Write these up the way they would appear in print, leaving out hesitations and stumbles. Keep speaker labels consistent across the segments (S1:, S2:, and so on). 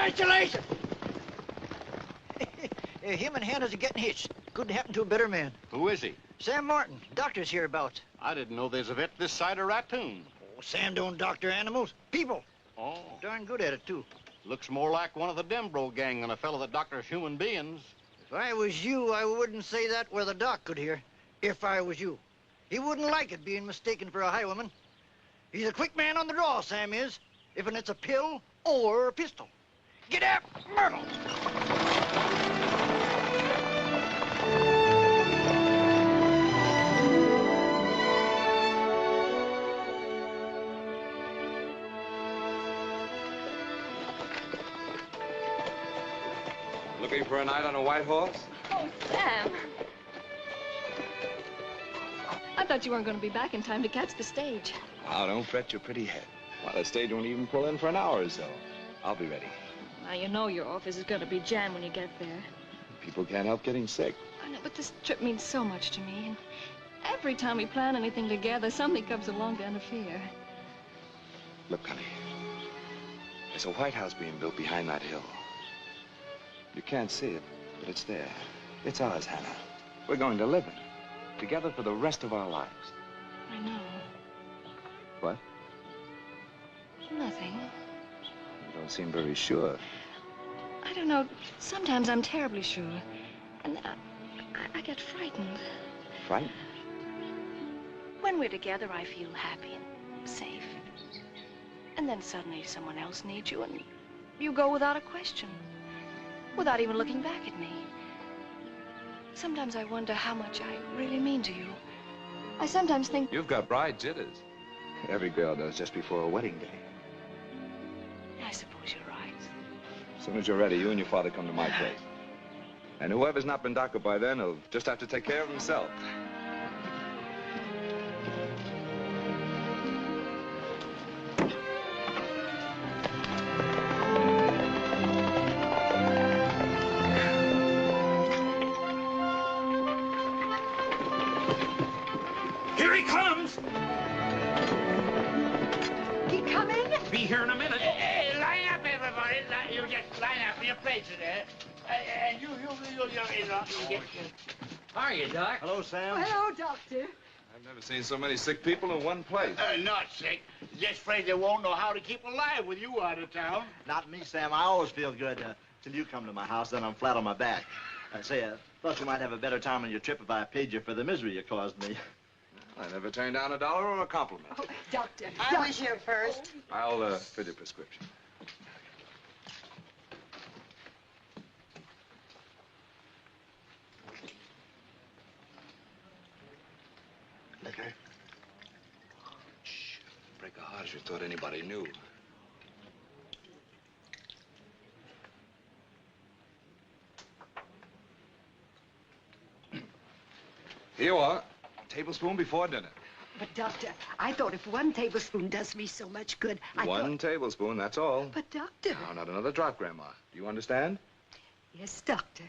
S1: Congratulations! Him and Hannah's getting hitched. Couldn't happen to a better man.
S2: Who is he?
S1: Sam Martin, doctor's hereabouts.
S2: I didn't know there's a vet this side of Raccoon.
S1: Oh, Sam don't doctor animals, people.
S2: Oh.
S1: Darn good at it, too.
S2: Looks more like one of the Dembro gang than a fellow that doctors human beings.
S1: If I was you, I wouldn't say that where the doc could hear. If I was you. He wouldn't like it being mistaken for a highwayman. He's a quick man on the draw, Sam is. If it's a pill or a pistol. Get up, Myrtle!
S3: Looking for a night on a white horse?
S4: Oh, Sam. I thought you weren't going to be back in time to catch the stage.
S3: Oh, don't fret your pretty head. Well, the stage won't even pull in for an hour or so. I'll be ready.
S4: Now, you know your office is going to be jammed when you get there.
S3: People can't help getting sick.
S4: I know, but this trip means so much to me. And every time we plan anything together, something comes along to interfere.
S3: Look, honey. There's a White House being built behind that hill. You can't see it, but it's there. It's ours, Hannah. We're going to live in it, together for the rest of our lives.
S4: I know.
S3: What?
S4: Nothing.
S3: You don't seem very sure.
S4: I don't know. Sometimes I'm terribly sure. And I get frightened.
S3: Frightened?
S4: When we're together, I feel happy and safe. And then suddenly someone else needs you, and you go without a question. Without even looking back at me. Sometimes I wonder how much I really mean to you. I sometimes think...
S3: You've got bride jitters. Every girl does just before a wedding day.
S4: I suppose you're right.
S3: As soon as you're ready, you and your father come to my place. And whoever's not been doctored by then will just have to take care of himself.
S5: Here he comes!
S6: He coming?
S5: Be here in a minute.
S7: Hey, line up, everybody. You just line up in your places there. And you get...
S5: How are you, Doc?
S2: Hello, Sam.
S6: Hello, Doctor.
S3: I've never seen so many sick people in one place.
S7: Not sick. Just afraid they won't know how to keep alive with you out of town.
S8: Not me, Sam. I always feel good till you come to my house, then I'm flat on my back. I say, thought you might have a better time on your trip if I paid you for the misery you caused me.
S3: I never turned down $1 or a compliment.
S6: Oh, Doctor.
S9: I was here first.
S3: I'll fill your prescription.
S8: Liquor?
S3: Shh. Break a heart if you thought anybody knew. Here you are. Tablespoon before dinner.
S6: But, Doctor, I thought if 1 tablespoon does me so much good,
S3: One tablespoon, that's all.
S6: But, Doctor...
S3: No, not another drop, Grandma. Do you understand?
S6: Yes, Doctor.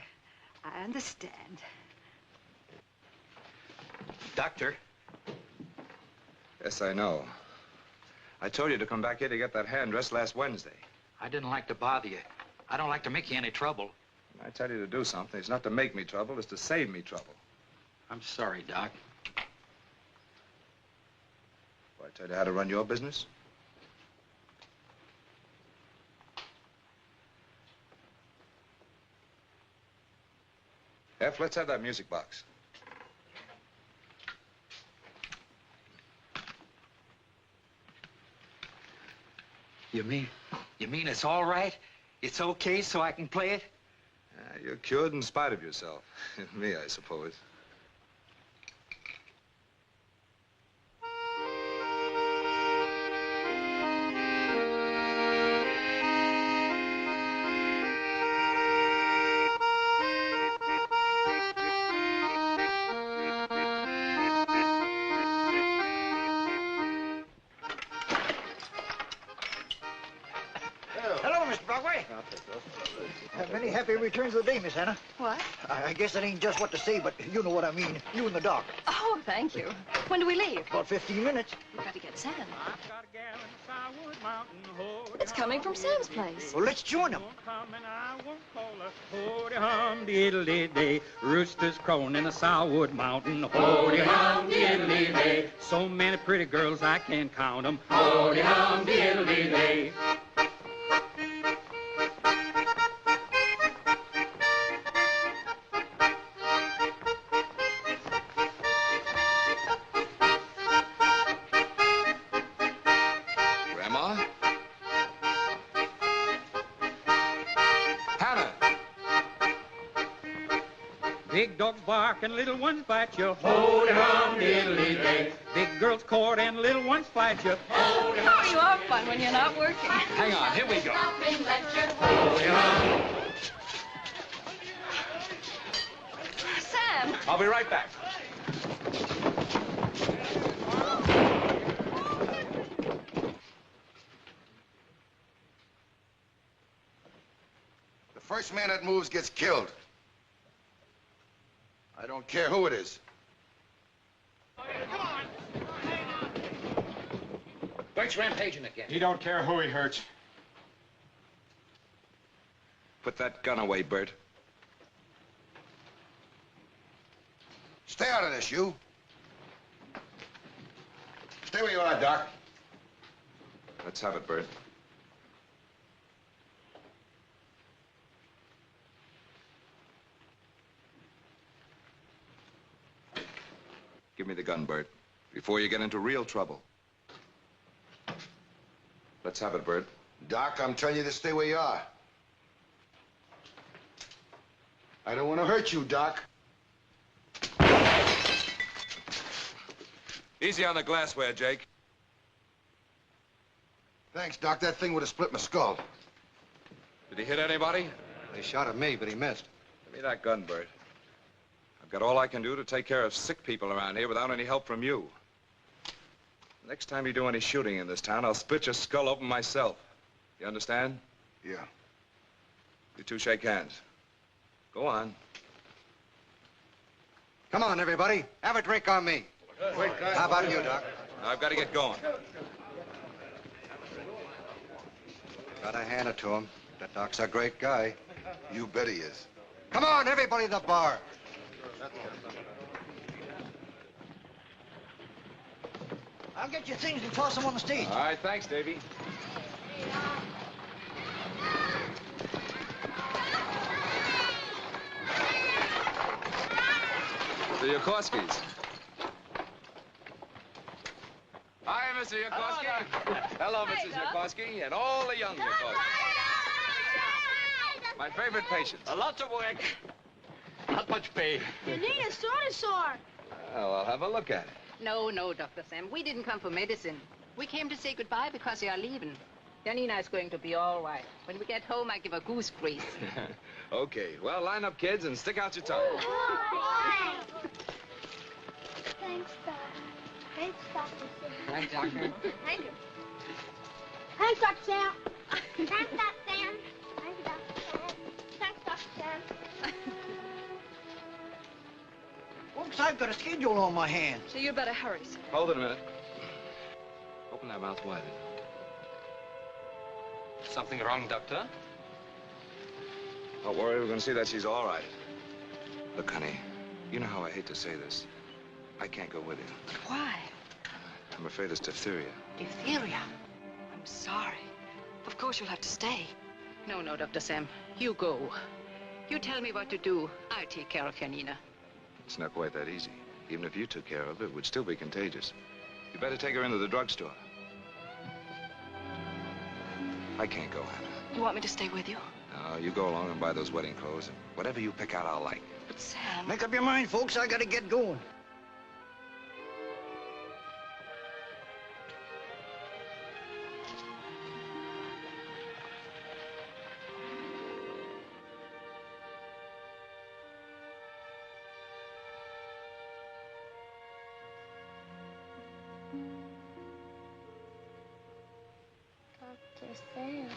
S6: I understand.
S1: Doctor.
S3: Yes, I know. I told you to come back here to get that hand dressed last Wednesday.
S5: I didn't like to bother you. I don't like to make you any trouble.
S3: When I tell you to do something, it's not to make me trouble, it's to save me trouble.
S5: I'm sorry, Doc.
S3: Do I tell you how to run your business? F, let's have that music box.
S5: You mean it's all right? It's okay so I can play it?
S3: You're cured in spite of yourself. Me, I suppose.
S1: Hello, Mr. Brockway. Many happy returns of the day, Miss Hannah.
S4: What?
S1: I guess that ain't just what to say, but you know what I mean. You and the doc.
S4: Oh, thank you. When do we leave?
S1: About 15 minutes.
S4: We've got to get Sam.
S7: I've got a gal
S4: It's coming from Sam's place.
S1: Well, let's join him.
S9: Hody hum diddly day, roosters crowing in the Sourwood Mountain. Hody hum diddly day, so many pretty girls I can't count them. Hody hum diddly day.
S3: Grandma? Hannah!
S9: Big dog bark and little ones bite you. Hody hum diddly day. Big girls court and little ones fight you.
S4: Oh, you are fun when you're not working.
S5: Hang on, here we go.
S4: Sam!
S5: I'll be right back.
S10: The first man that moves gets killed. I don't care who it is.
S5: Bert's rampaging again.
S11: He don't care who he hurts.
S3: Put that gun away, Bert.
S10: Stay out of this, you. Stay where you are, Doc.
S3: Let's have it, Bert. Give me the gun, Bert, before you get into real trouble. Let's have it, Bert.
S10: Doc, I'm telling you to stay where you are. I don't want to hurt you, Doc.
S3: Easy on the glassware, Jake.
S10: Thanks, Doc. That thing would have split my skull.
S3: Did he hit anybody?
S12: They shot at me, but he missed.
S3: Give me that gun, Bert. I've got all I can do to take care of sick people around here without any help from you. Next time you do any shooting in this town, I'll split your skull open myself. You understand?
S10: Yeah.
S3: You two shake hands. Go on.
S12: Come on, everybody. Have a drink on me. How about you, Doc?
S3: I've got to get going.
S12: Gotta hand it to him. That Doc's a great guy.
S10: You bet he is.
S12: Come on, everybody to the bar.
S1: I'll get your things and toss them on the stage.
S3: All right, thanks, Davy. The Yokoskis. Hi, Mr. Yokoski. Hello, Mrs. Yokoski, and all the young Yokoskis. My favorite patients.
S2: Lots of work. Not much pay.
S13: You need a soda sore.
S3: Well, I'll have a look at it.
S14: No, no, Dr. Sam. We didn't come for medicine. We came to say goodbye because you are leaving. Janina is going to be all right. When we get home, I give her goose grease.
S3: Okay. Well, line up, kids, and stick out your tongue.
S13: Thanks, Doc. Thanks, Dr. Sam.
S5: Thanks, Doctor.
S13: Thank you. Thanks, Dr. Sam. Thanks, Dr. Sam. Thank you, Dr. Sam. Thanks, Dr. Sam.
S1: Folks, I've got a schedule on my hands.
S4: So you better hurry, sir.
S3: Hold it a minute. Open that mouth wide.
S5: Something wrong, Doctor?
S3: Don't worry, we're going to see that she's all right. Look, honey, you know how I hate to say this. I can't go with you.
S4: But why?
S3: I'm afraid it's diphtheria.
S4: Diphtheria? I'm sorry. Of course you'll have to stay.
S14: No, no, Dr. Sam. You go. You tell me what to do. I'll take care of Janina.
S3: It's not quite that easy. Even if you took care of it, it would still be contagious. You better take her into the drugstore. I can't go, Hannah.
S4: You want me to stay with you?
S3: No, you go along and buy those wedding clothes. And whatever you pick out, I'll like.
S4: But Sam...
S1: Make up your mind, folks. I gotta get going.
S13: Dr. Sam.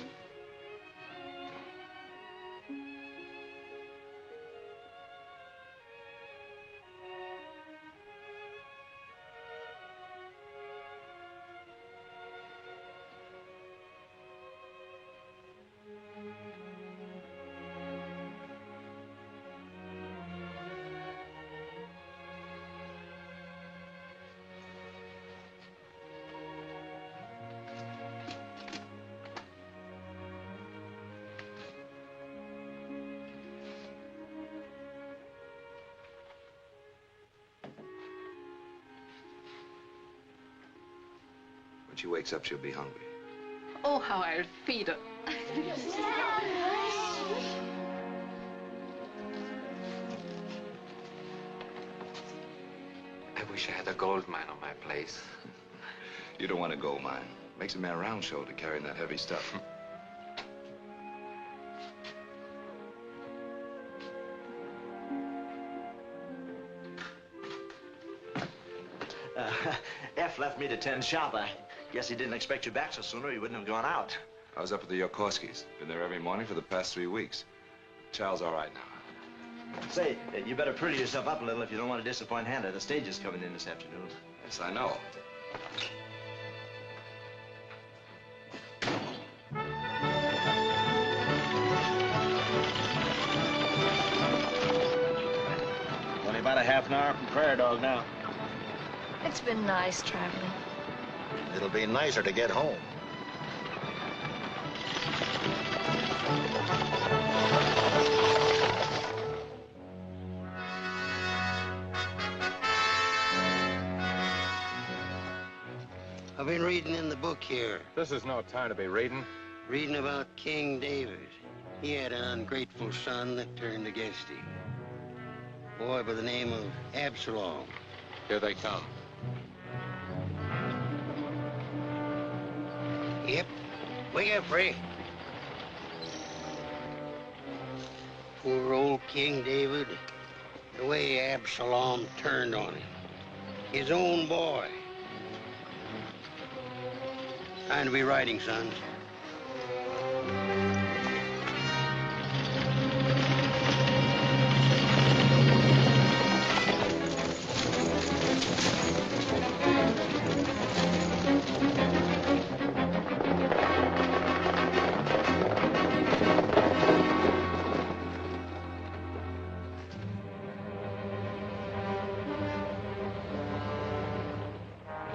S3: When she wakes up, she'll be hungry.
S14: Oh, how I'll feed her.
S5: I wish I had a gold mine on my place.
S3: You don't want a gold mine. Makes a man round-shouldered carrying that heavy stuff.
S8: F left me to tend shop. I guess he didn't expect you back so soon or he wouldn't have gone out.
S3: I was up at the Yokorskis. Been there every morning for the past 3 weeks. Child's all right now.
S8: Say, you better pretty yourself up a little if you don't want to disappoint Hannah. The stage is coming in this afternoon.
S3: Yes, I know.
S8: Only about a half an hour from Prairie Dog now.
S4: It's been nice traveling.
S11: It'll be nicer to get home.
S15: I've been reading in the book here.
S2: This is no time to be reading.
S15: Reading about King David. He had an ungrateful son that turned against him. A boy by the name of Absalom.
S2: Here they come.
S15: Yep. Wake up, Prairie. Poor old King David. The way Absalom turned on him. His own boy. Time to be riding, sons.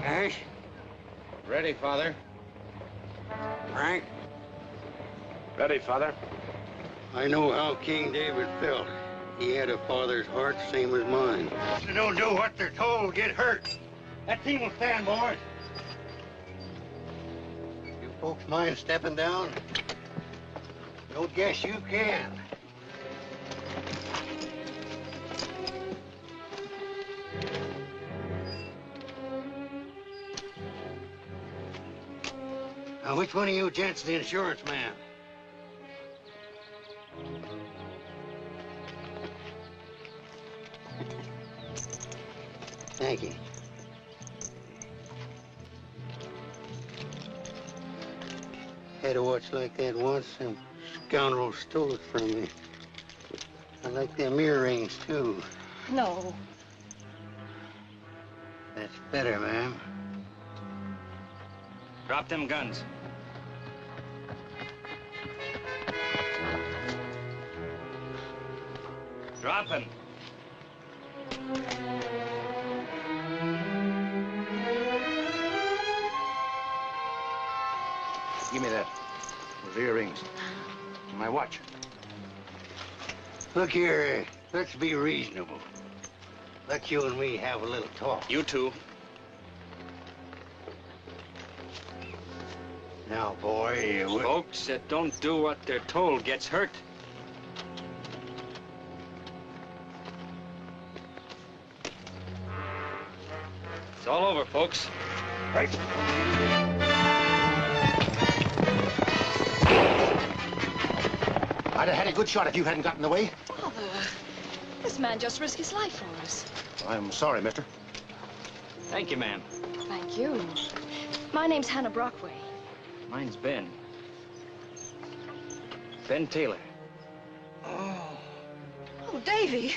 S15: Ash?
S2: Ready, Father.
S15: Frank?
S2: Ready, Father.
S15: I know how King David felt. He had a father's heart, same as mine.
S7: They don't do what they're told, get hurt. That team will stand, boys.
S15: You folks mind stepping down? Don't guess you can. Now, which one of you gents is the insurance man? Thank you. Had a watch like that once. Some scoundrel stole it from me. I like them earrings, too.
S4: No.
S15: That's better, ma'am.
S9: Drop them guns. Drop him.
S1: Give me that. Those earrings. And my watch.
S15: Look here, let's be reasonable. Let you and me have a little talk.
S9: You two.
S15: Now, boy,
S9: Folks that don't do what they're told gets hurt. It's all over, folks.
S1: Right.
S10: I'd have had a good shot if you hadn't gotten away.
S4: Father, this man just risked his life for us.
S10: I'm sorry, mister.
S9: Thank you, ma'am.
S4: Thank you. My name's Hannah Brockway.
S9: Mine's Ben. Ben Taylor.
S4: Oh, Davy.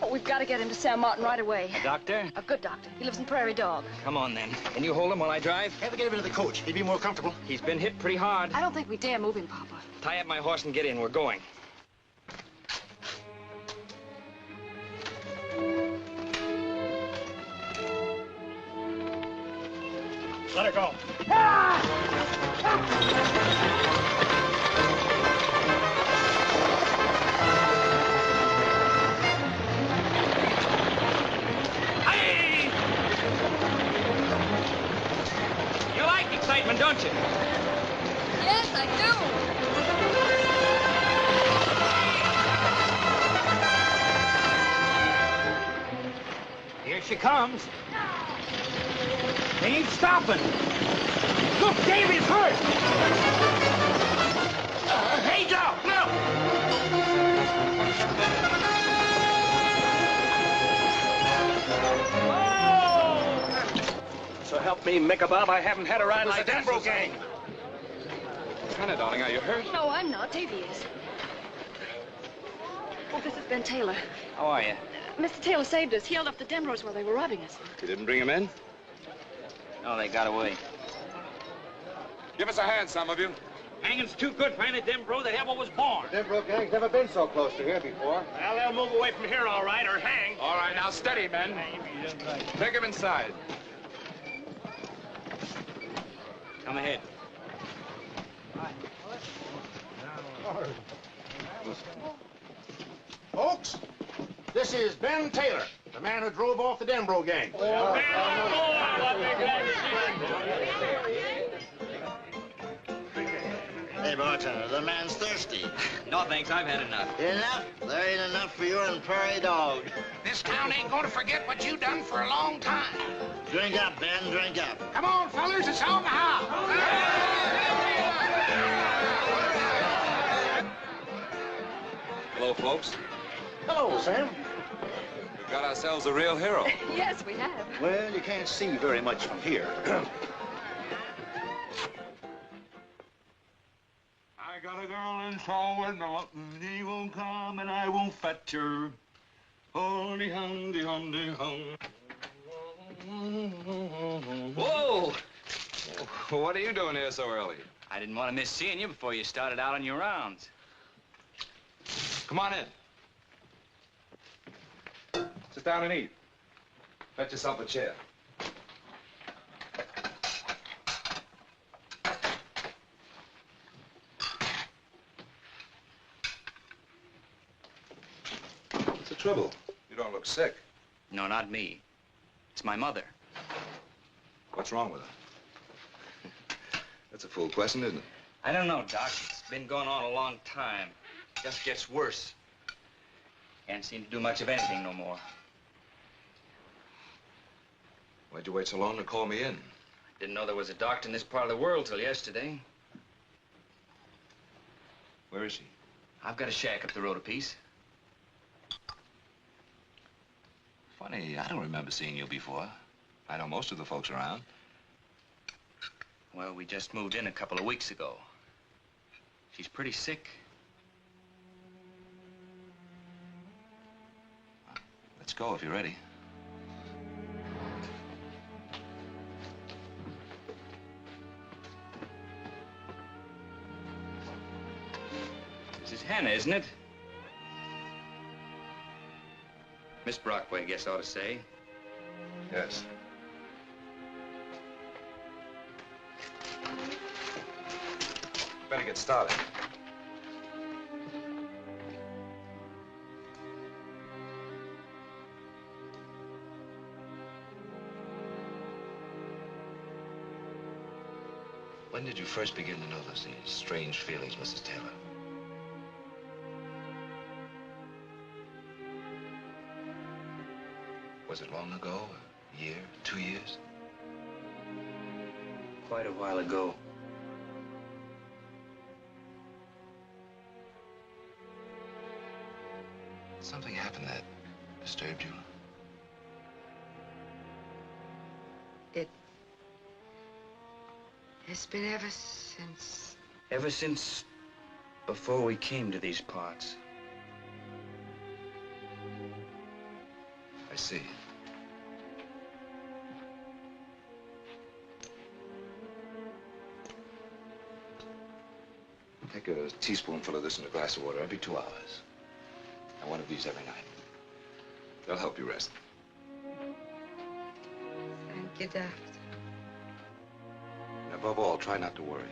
S4: Oh, we've got to get him to San Martin right away.
S9: A doctor?
S4: A good doctor. He lives in Prairie Dog.
S9: Come on, then. Can you hold him while I drive?
S10: Have to get him into the coach. He'd be more comfortable.
S9: He's been hit pretty hard.
S4: I don't think we dare move him, Papa.
S9: Tie up my horse and get in. We're going.
S7: Let her go.
S5: don't you?
S4: Yes, I
S9: Here she comes. They ain't stopping. Look, Davy's hurt.
S7: Hey, Joe, look!
S16: So help me, Bob, I haven't had a ride like that.
S7: Denbro gang.
S3: Hannah, darling, are you hurt?
S4: No, I'm not. Davy is. Oh, this is Ben Taylor.
S5: How are you?
S4: Mr. Taylor saved us. He held up the Denbros while they were robbing us.
S3: You didn't bring him in?
S5: No, they got away.
S3: Give us a hand, some of you.
S9: Hanging's too good for any Denbro that ever was born.
S10: The Denbro gang's never been so close to here before.
S7: Well, they'll move away from here, all right, or hang.
S3: All right, now steady, men. Take him inside.
S9: Come ahead.
S10: Folks, this is Ben Taylor, the man who drove off the Denbro gang.
S8: Hey, bartender, the man's thirsty.
S5: No, thanks. I've had enough.
S8: Enough? There ain't enough for you and Prairie Dog.
S7: This town ain't gonna forget what you done for a long time.
S8: Drink up, Ben, drink up.
S7: Come on, fellers, it's on the house.
S3: Hello, folks.
S10: Hello, Sam.
S3: We've got ourselves a real hero.
S4: Yes, we have.
S10: Well, you can't see very much from here.
S9: I got a girl in Salwood Mountain. He won't come and I won't fetch her. Honey, honey, honey, honey.
S3: Whoa! What are you doing here so early?
S5: I didn't want to miss seeing you before you started out on your rounds.
S3: Come on in. Sit down and eat. Fetch yourself a chair. What's the trouble? You don't look sick.
S5: No, not me. It's my mother.
S3: What's wrong with her? That's a fool question, isn't it?
S5: I don't know, Doc. It's been going on a long time. Just gets worse. Can't seem to do much of anything no more.
S3: Why'd you wait so long to call me in?
S5: Didn't know there was a doctor in this part of the world till yesterday.
S3: Where is she?
S5: I've got a shack up the road a piece.
S3: Funny, I don't remember seeing you before. I know most of the folks around.
S5: Well, we just moved in a couple of weeks ago. She's pretty sick.
S3: Let's go if you're ready.
S5: This is Hannah, isn't it? Miss Brockway, I guess I ought to say.
S3: Yes. Better get started. When did you first begin to notice these strange feelings, Mrs. Taylor? Was it long ago? A year? 2 years?
S5: Quite a while ago.
S3: Something happened that disturbed you?
S6: It's been ever since...
S5: Ever since before we came to these parts.
S3: I see. Take a teaspoonful of this in a glass of water every 2 hours. And one of these every night. They'll help you rest.
S6: Thank you, Doctor.
S3: And above all, try not to worry.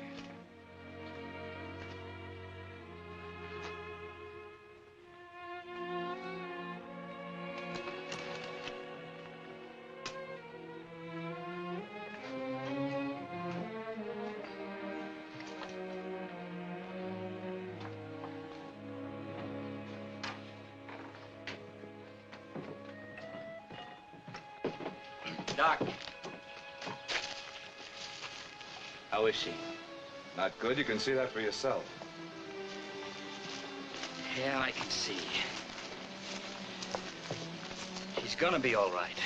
S5: Doc. How is she?
S3: Not good. You can see that for yourself.
S5: Yeah, I can see. She's gonna be all right.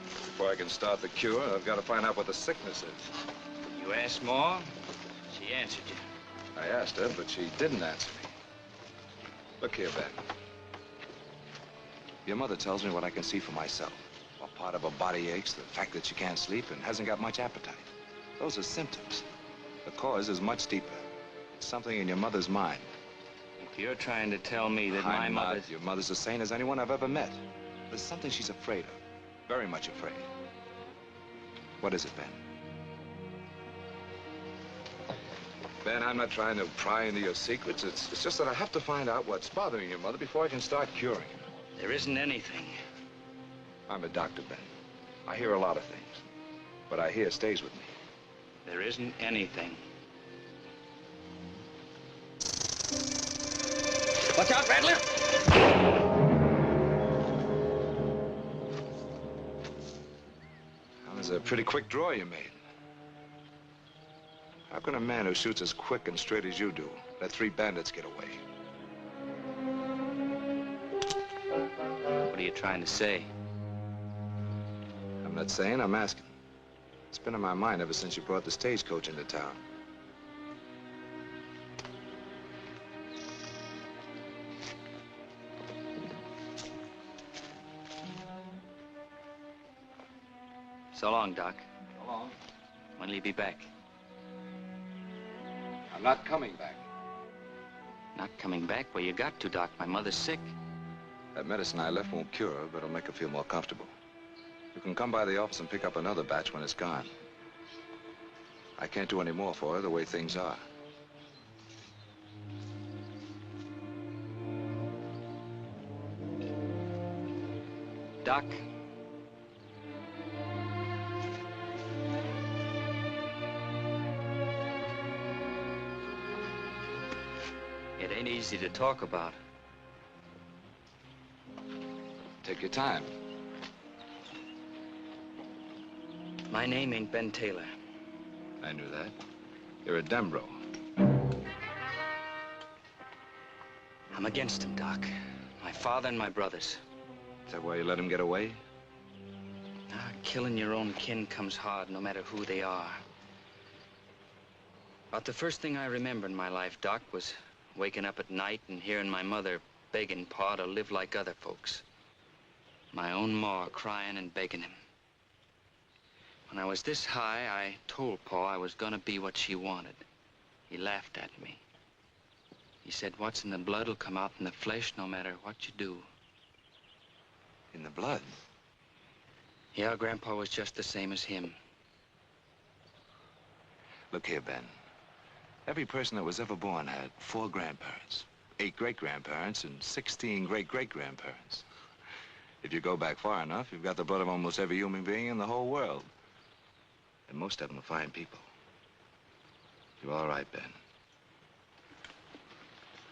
S3: Before I can start the cure, I've got to find out what the sickness is.
S5: You asked Ma, she answered you.
S3: I asked her, but she didn't answer me. Look here, Ben. Your mother tells me what I can see for myself. What part of her body aches, the fact that she can't sleep and hasn't got much appetite. Those are symptoms. The cause is much deeper. It's something in your mother's mind.
S5: If you're trying to tell me that my mother...
S3: Your mother's as sane as anyone I've ever met. There's something she's afraid of. Very much afraid. What is it, Ben? Ben, I'm not trying to pry into your secrets. It's just that I have to find out what's bothering your mother before I can start curing her.
S5: There isn't anything.
S3: I'm a doctor, Ben. I hear a lot of things. What I hear stays with me.
S5: There isn't anything. Watch out, Rattler!
S3: That was a pretty quick draw you made. How can a man who shoots as quick and straight as you do let 3 bandits get away?
S5: What are you trying to say?
S3: I'm not saying, I'm asking. It's been on my mind ever since you brought the stagecoach into town.
S5: So long, Doc.
S3: So long.
S5: When'll you be back?
S3: I'm not coming back.
S5: Not coming back? Well, you got to, Doc. My mother's sick.
S3: That medicine I left won't cure her, but it'll make her feel more comfortable. You can come by the office and pick up another batch when it's gone. I can't do any more for her the way things are.
S5: Doc. It ain't easy to talk about.
S3: Take your time.
S5: My name ain't Ben Taylor.
S3: I knew that. You're a Dembro.
S5: I'm against him, Doc. My father and my brothers.
S3: Is that why you let him get away?
S5: Killing your own kin comes hard, no matter who they are. About the first thing I remember in my life, Doc, was waking up at night and hearing my mother begging Pa to live like other folks. My own ma crying and begging him. When I was this high, I told Pa I was gonna be what she wanted. He laughed at me. He said, what's in the blood will come out in the flesh no matter what you do.
S3: In the blood?
S5: Yeah, Grandpa was just the same as him.
S3: Look here, Ben. Every person that was ever born had 4 grandparents, 8 great-grandparents, and 16 great-great-grandparents. If you go back far enough, you've got the blood of almost every human being in the whole world. And most of them are fine people. You're all right, Ben.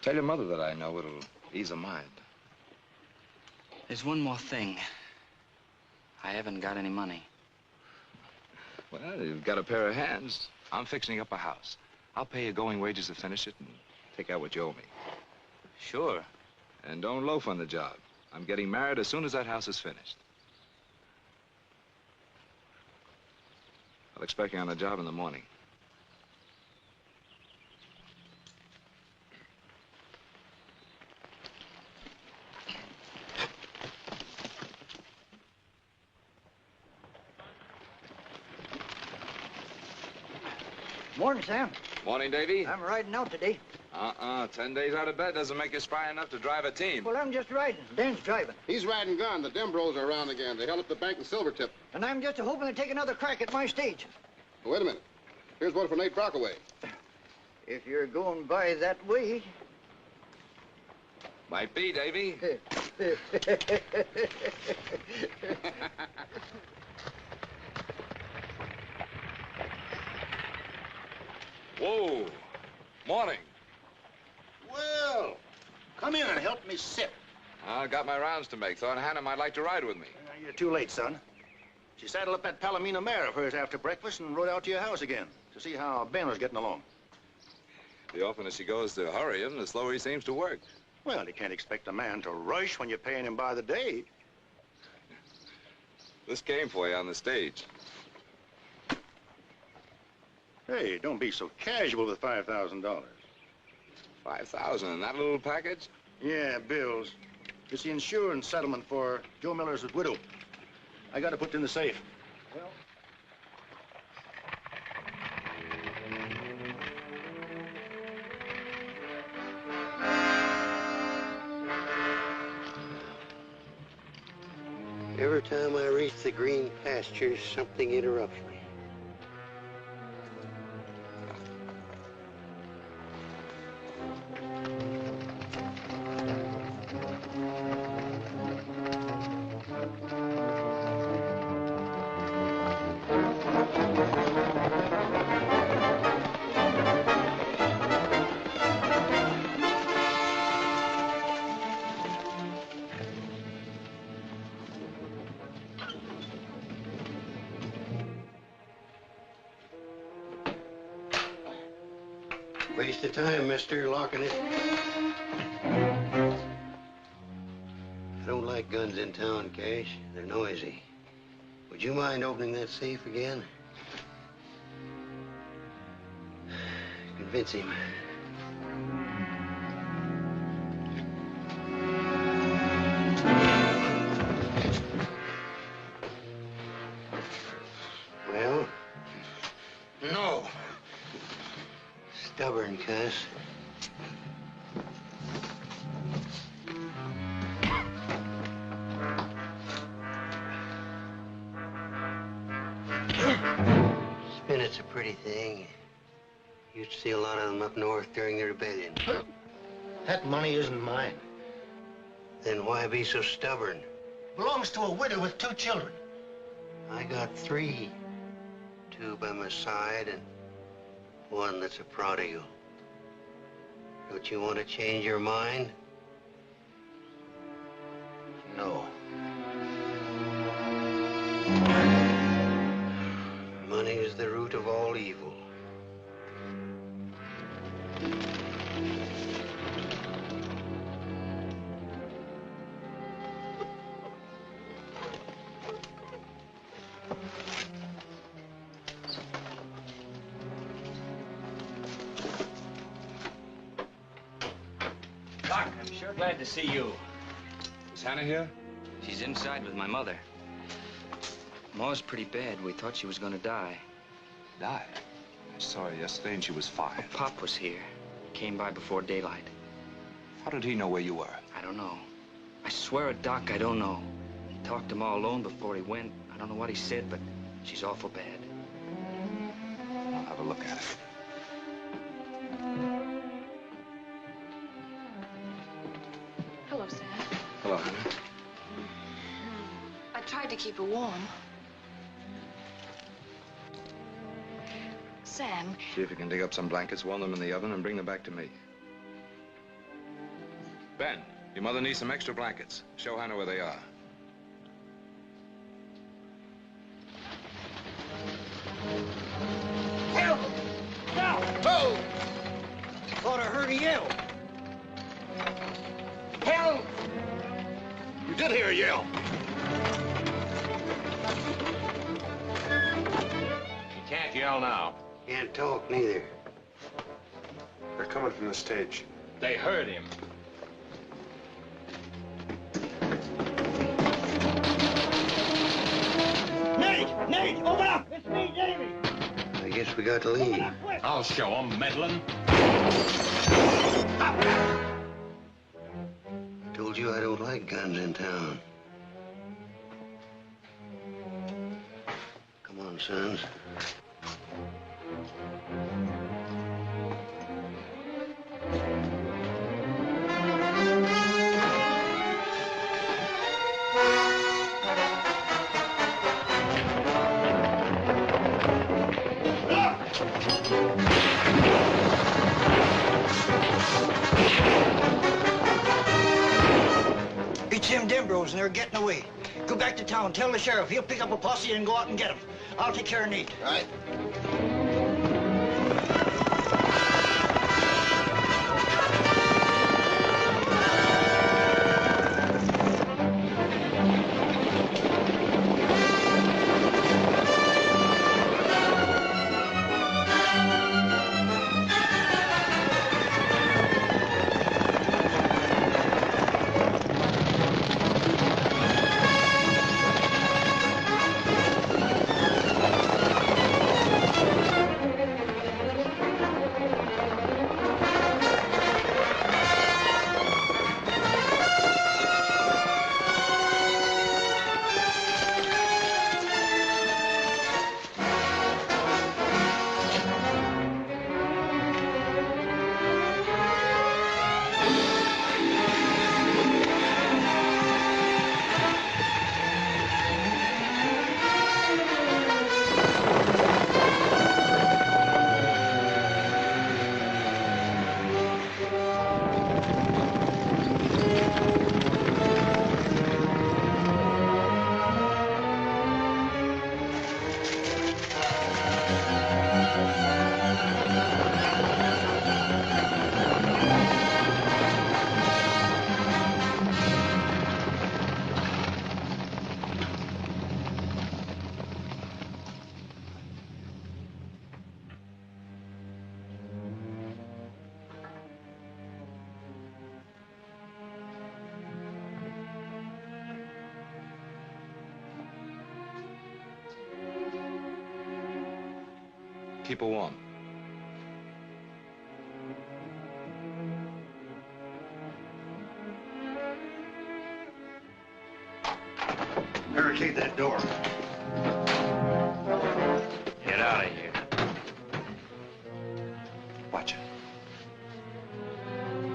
S3: Tell your mother that I know. It'll ease her mind.
S5: There's one more thing. I haven't got any money.
S3: Well, you've got a pair of hands. I'm fixing up a house. I'll pay you going wages to finish it and take out what you owe me.
S5: Sure.
S3: And don't loaf on the job. I'm getting married as soon as that house is finished. I'll expect you on the job in the morning.
S1: Morning, Sam.
S3: Morning, Davy.
S1: I'm riding out today.
S3: 10 days out of bed doesn't make you spry enough to drive a team.
S1: Well, I'm just riding. Dan's driving.
S10: He's riding gun. The Dembros are around again. They held up the bank in Silvertip.
S1: And I'm just hoping to take another crack at my stage.
S10: Oh, wait a minute. Here's one for Nate Brockaway.
S1: If you're going by that way...
S3: Might be, Davy. Whoa. Morning.
S10: Well, come in and help me sit.
S3: I got my rounds to make. Thought Hannah might like to ride with me.
S10: You're too late, son. She saddled up that Palomino mare of hers after breakfast and rode out to your house again to see how Ben was getting along.
S3: The oftener she goes to hurry him, the slower he seems to work.
S10: Well, you can't expect a man to rush when you're paying him by the day.
S3: This came for you on the stage.
S10: Hey, don't be so casual with $5,000.
S3: $5,000 in that little package?
S10: Yeah, bills. It's the insurance settlement for Joe Miller's widow. I got to put it in the safe. Well,
S15: Every time I reach the green pastures, something interrupts me. Waste of time, mister, locking it. I don't like guns in town, Cash. They're noisy. Would you mind opening that safe again? Convince him. Well? No. Stubborn cuss. Spinet's a pretty thing. Used to see a lot of them up north during the rebellion.
S10: that money isn't mine.
S15: Then why be so stubborn?
S10: Belongs to a widow with 2 children.
S15: I got 3. 2 by my side and 1 that's a prodigal. Don't you want to change your mind?
S10: No.
S15: Money is the root of all evil.
S5: Doc, I'm sure glad to see you.
S3: Is Hannah here?
S5: She's inside with my mother. Ma's pretty bad. We thought she was gonna die.
S3: Die? I saw her yesterday and she was fine.
S5: Oh, Pop was here. Came by before daylight.
S3: How did he know where you were?
S5: I don't know. I swear it, Doc, I don't know. He talked to Ma alone before he went. I don't know what he said, but she's awful bad.
S3: I'll have a look at her.
S4: Hello, Sam.
S3: Hello, Hannah.
S4: I tried to keep her warm. Sam,
S3: See if you can dig up some blankets, warm them in the oven, and bring them back to me. Ben, your mother needs some extra blankets. Show Hannah where they are.
S1: Help! Now! Oh! Thought I heard a yell.
S10: Help! You did hear a yell.
S16: You can't yell now.
S15: Can't talk neither.
S17: They're coming from the stage.
S16: They heard him.
S1: Nate! Nate! Open up! It's me, Davy!
S15: I guess we got to leave.
S16: I'll show them, meddling.
S15: Told you I don't like guns in town. Come on, sons.
S1: It's them Dembros and they're getting away. Go go back to town. Tell the sheriff. He'll pick up a posse and go out and get him. I'll take care of Nate.
S11: All right.
S3: Keep her warm.
S15: Barricade that door.
S5: Get out of here.
S3: Watch it.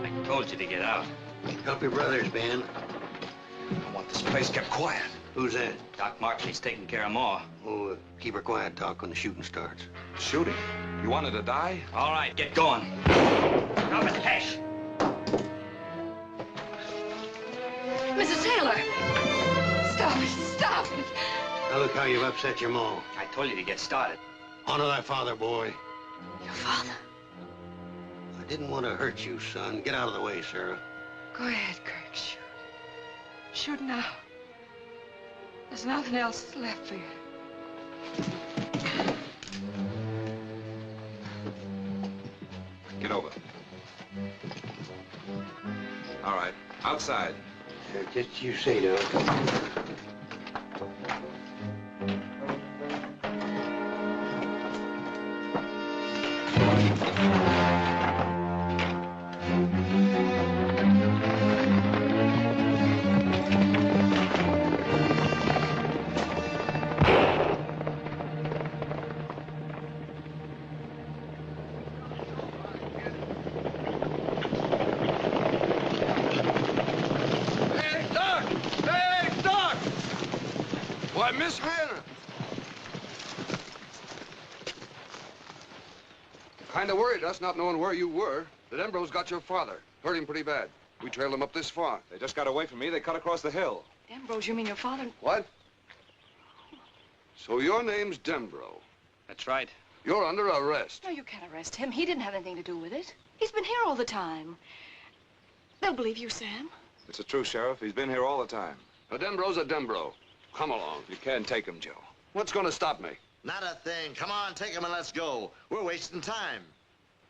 S5: I told you to get out.
S15: Help your brothers, Ben.
S3: I want this place kept quiet.
S15: Who's that?
S5: Doc Markley's taking care of Ma.
S15: Oh, keep her quiet, Doc, when the shooting starts.
S3: Shooting? You wanted to die?
S5: All right, get going. Drop it, Cash.
S4: Mrs. Taylor! Stop it! Stop it!
S15: Now look how you've upset your ma.
S5: I told you to get started.
S15: Honor thy father, boy.
S4: Your father?
S15: I didn't want to hurt you, son. Get out of the way, Sarah.
S4: Go ahead, Kirk. Shoot. Shoot now. There's nothing else left for you.
S3: Get over. All right. Outside.
S15: Just you say, Doc.
S17: Why, Miss Hannah! Kinda worried us not knowing where you were. The Denbros got your father. Hurt him pretty bad. We trailed him up this far.
S3: They just got away from me. They cut across the hill.
S4: Ambrose, you mean your father?
S17: What? So your name's Dembro.
S5: That's right.
S17: You're under arrest.
S4: No, you can't arrest him. He didn't have anything to do with it. He's been here all the time. They'll believe you, Sam.
S3: It's the truth, Sheriff. He's been here all the time.
S17: A Dembro's a Dembro. Come along.
S3: You can't take him, Joe.
S17: What's gonna stop me?
S8: Not a thing. Come on, take him and let's go. We're wasting time.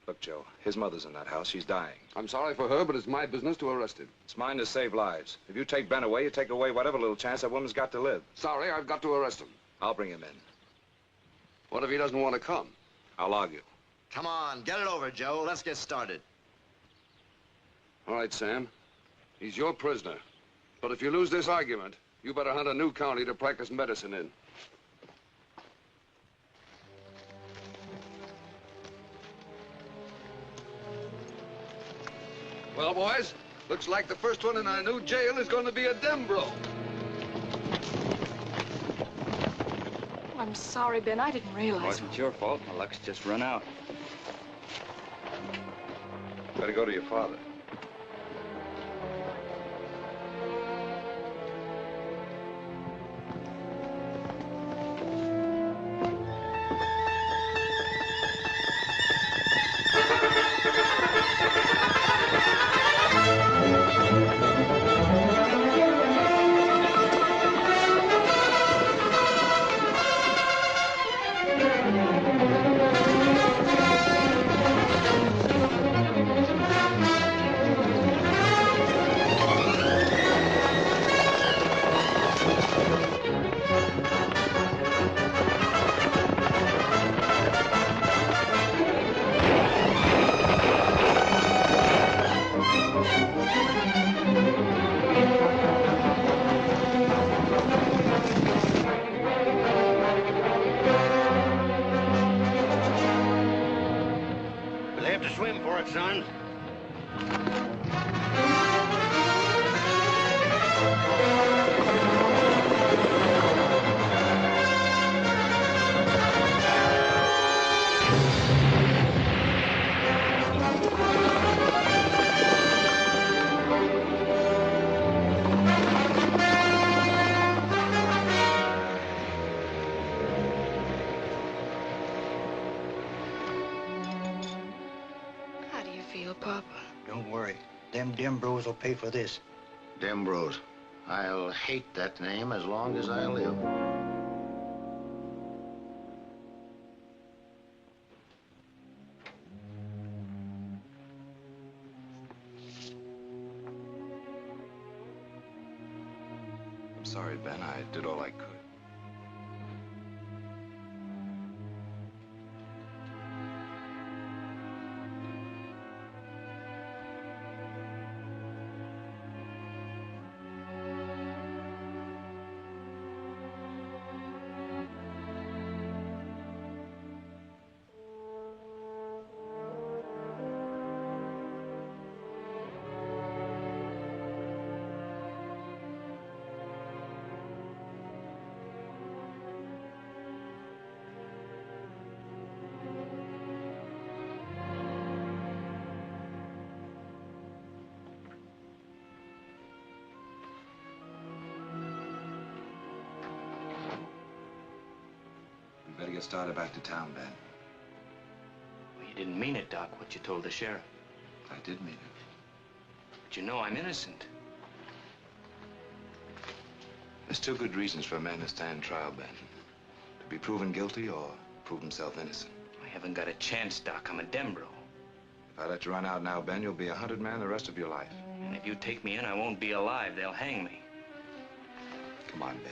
S3: Look, Joe, his mother's in that house. She's dying.
S17: I'm sorry for her, but it's my business to arrest him.
S3: It's mine to save lives. If you take Ben away, you take away whatever little chance that woman's got to live.
S17: Sorry, I've got to arrest him.
S3: I'll bring him in.
S17: What if he doesn't want to come?
S3: I'll argue.
S8: Come on, get it over, Joe. Let's get started.
S17: All right, Sam. He's your prisoner. But if you lose this argument, you better hunt a new county to practice medicine in. Well, boys, looks like the first one in our new jail is going to be a Dembro.
S4: I'm sorry, Ben. I didn't
S5: It
S4: realize.
S5: wasn't your fault. My luck's just run out.
S3: Better go to your father.
S7: son.
S4: How do you feel, Papa?
S1: Don't worry. Them Dembros will pay for this.
S11: Dembros. I'll hate that name as long as I live.
S3: I'm sorry, Ben. I did all I could. We better get started back to town, Ben.
S5: Well, you didn't mean it, Doc, what you told the sheriff.
S3: I did mean it.
S5: But you know I'm innocent.
S3: There's two good reasons for a man to stand trial, Ben. To be proven guilty or prove himself innocent.
S5: I haven't got a chance, Doc. I'm a Dembro.
S3: If I let you run out now, Ben, you'll be a hunted man the rest of your life.
S5: And if you take me in, I won't be alive. They'll hang me.
S3: Come on, Ben.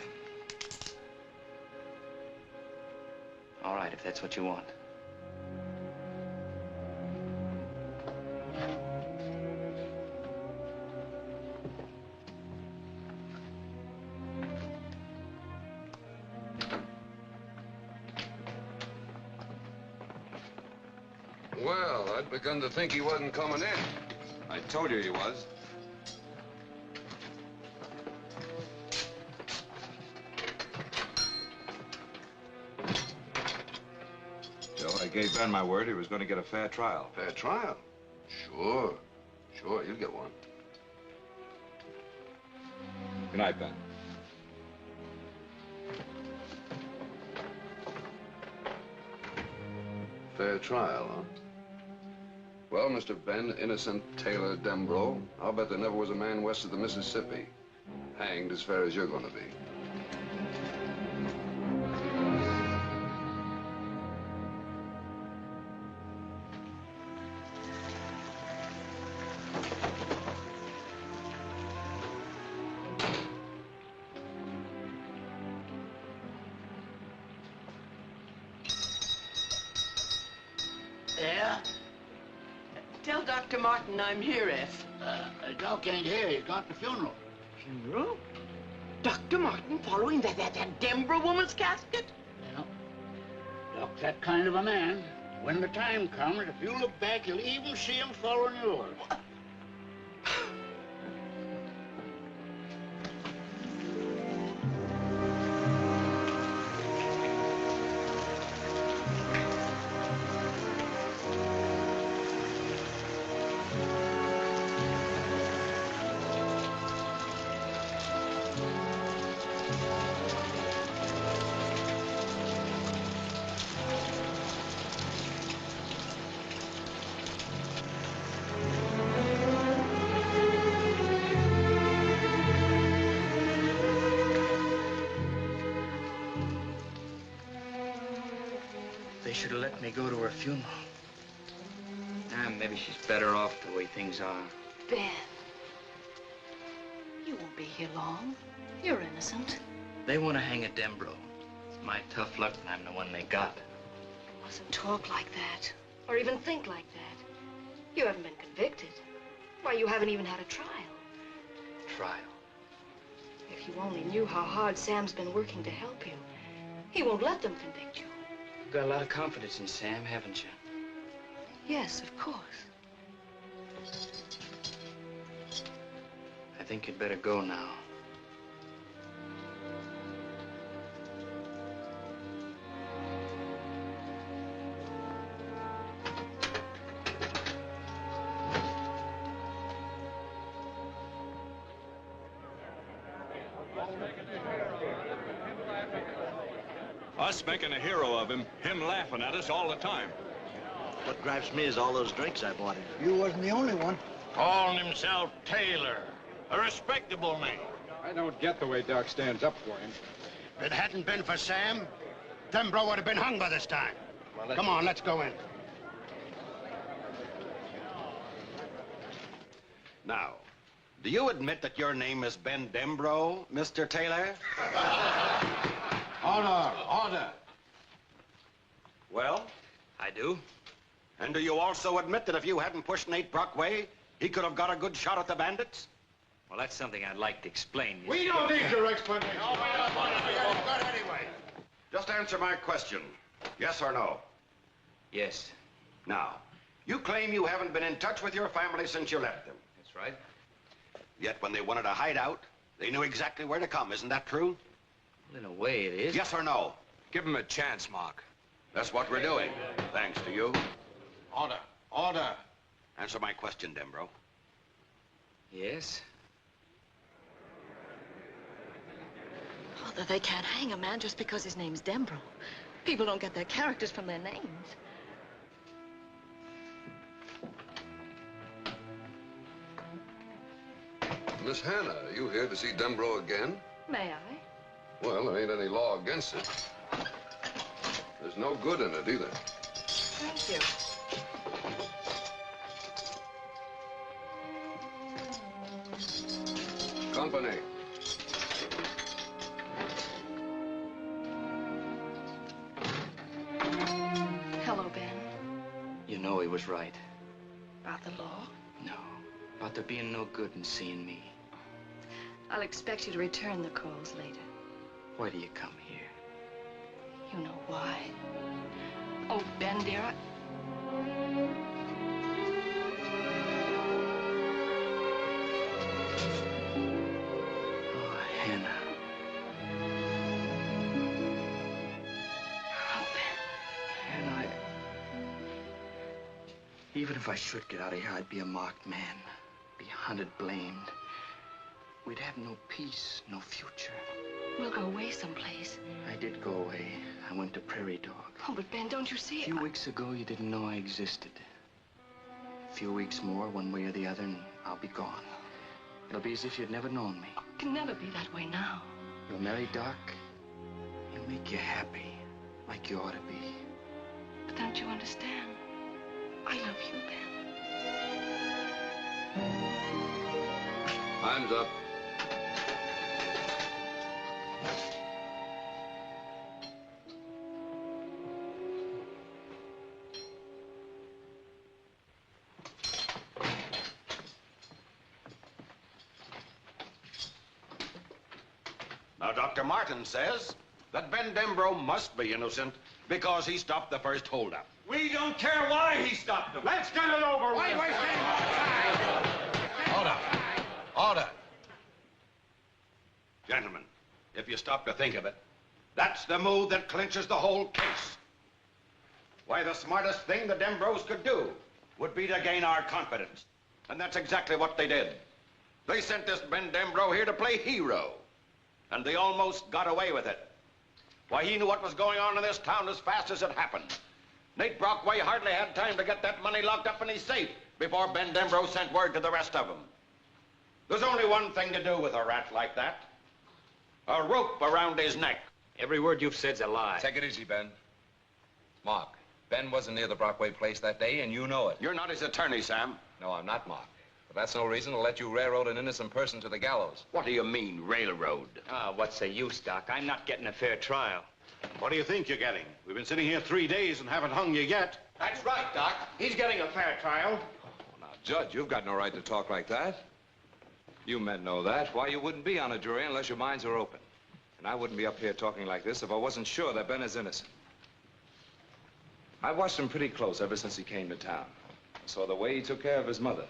S5: All right, if that's what you want.
S17: Well, I'd begun to think he wasn't coming in.
S3: I told you he was. Joe, I gave Ben my word he was going to get a fair trial.
S17: Fair trial? Sure. Sure, you'll get one.
S3: Good night, Ben.
S17: Fair trial, huh? Well, Mr. Ben Innocent Taylor Dembro, I'll bet there never was a man west of the Mississippi hanged as fair as you're going to be.
S7: Yeah?
S18: Tell Dr. Martin I'm here, F.
S7: Doc ain't here. He's gone to the funeral.
S18: Funeral? Dr. Martin following that Dembro woman's casket?
S7: Yeah. Doc's that kind of a man. When the time comes, if you look back, you'll even see him following yours.
S5: They should have let me go to her funeral. Maybe she's better off the way things are.
S4: Ben, you won't be here long. You're innocent.
S5: They want to hang a Dembro. It's my tough luck that I'm the one they got.
S4: You mustn't talk like that, or even think like that. You haven't been convicted. Why, you haven't even had a trial.
S5: Trial?
S4: If you only knew how hard Sam's been working to help you, he won't let them convict you.
S5: You've got a lot of confidence in Sam, haven't you?
S4: Yes, of course.
S5: think you'd better go now.
S16: Us making a hero of him, him laughing at us all the time.
S8: What gripes me is all those drinks I bought him.
S1: You wasn't the only one.
S7: Calling himself Taylor. A respectable name.
S19: I don't get the way Doc stands up for him.
S10: If it hadn't been for Sam, Dembro would have been hung by this time. Come on, let's go in.
S2: Now, do you admit that your name is Ben Dembro, Mr. Taylor?
S10: Order, order.
S2: Well?
S5: I do.
S2: And do you also admit that if you hadn't pushed Nate Brockway, he could have got a good shot at the bandits?
S5: Well, that's something I'd like to explain.
S10: We don't need your explanation.
S2: No, we don't want to hear it anyway. Just answer my question. Yes or no?
S5: Yes.
S2: Now, you claim you haven't been in touch with your family since you left them.
S5: That's right.
S2: Yet when they wanted a hideout, they knew exactly where to come. Isn't that true?
S5: Well, in a way, it is.
S2: Yes or no?
S17: Give him a chance, Mark.
S2: That's what we're doing, thanks to you.
S10: Order, order.
S2: Answer my question, Dembro.
S5: Yes.
S4: Father, they can't hang a man just because his name's Dembro. People don't get their characters from their names.
S17: Miss Hannah, are you here to see Dembro again?
S4: May I?
S17: Well, there ain't any law against it. There's no good in it either.
S4: Thank you.
S17: Company.
S4: Hello, Ben.
S5: You know he was right.
S4: About the law?
S5: No. About there being no good in seeing me.
S4: I'll expect you to return the calls later.
S5: Why do you come here?
S4: You know why. Oh, Ben, dear,
S5: Oh, Hannah.
S4: Oh,
S5: Hannah, even if I should get out of here, I'd be a marked man. Be hunted, blamed. We'd have no peace, no future.
S4: we'll go away someplace.
S5: I did go away. I went to Prairie Dog.
S4: Oh, but Ben, don't you see?
S5: A few weeks ago, you didn't know I existed. A few weeks more, one way or the other, and I'll be gone. It'll be as if you'd never known me.
S4: It can never be that way now.
S5: You'll marry Doc. He'll make you happy, like you ought to be.
S4: But don't you understand? I love you, Ben.
S17: Time's up.
S2: Now, Dr. Martin says that Ben Dembro must be innocent because he stopped the first holdup.
S16: We don't care why he stopped them. Let's get it over with.
S10: Why wasting more time?
S2: Order. Order. Gentlemen, if you stop to think of it, that's the move that clinches the whole case. Why, the smartest thing the Dembros could do would be to gain our confidence. And that's exactly what they did. They sent this Ben Dembro here to play hero. And they almost got away with it. Why, he knew what was going on in this town as fast as it happened. Nate Brockway hardly had time to get that money locked up in his safe before Ben Dembro sent word to the rest of them. There's only one thing to do with a rat like that. A rope around his neck.
S5: Every word you've said's a lie.
S3: Take it easy, Ben. Mark, Ben wasn't near the Brockway place that day, and you know it.
S2: You're not his attorney, Sam.
S3: No, I'm not, Mark. But that's no reason to let you railroad an innocent person to the gallows.
S2: What do you mean, railroad?
S5: Ah, what's the use, Doc? I'm not getting a fair trial.
S16: What do you think you're getting? We've been sitting here 3 days and haven't hung you yet.
S7: That's right, Doc. He's getting a fair trial.
S17: Now, Judge, you've got no right to talk like that. You men know that. Why, you wouldn't be on a jury unless your minds are open. And I wouldn't be up here talking like this if I wasn't sure that Ben is innocent. I've watched him pretty close ever since he came to town. I saw the way he took care of his mother.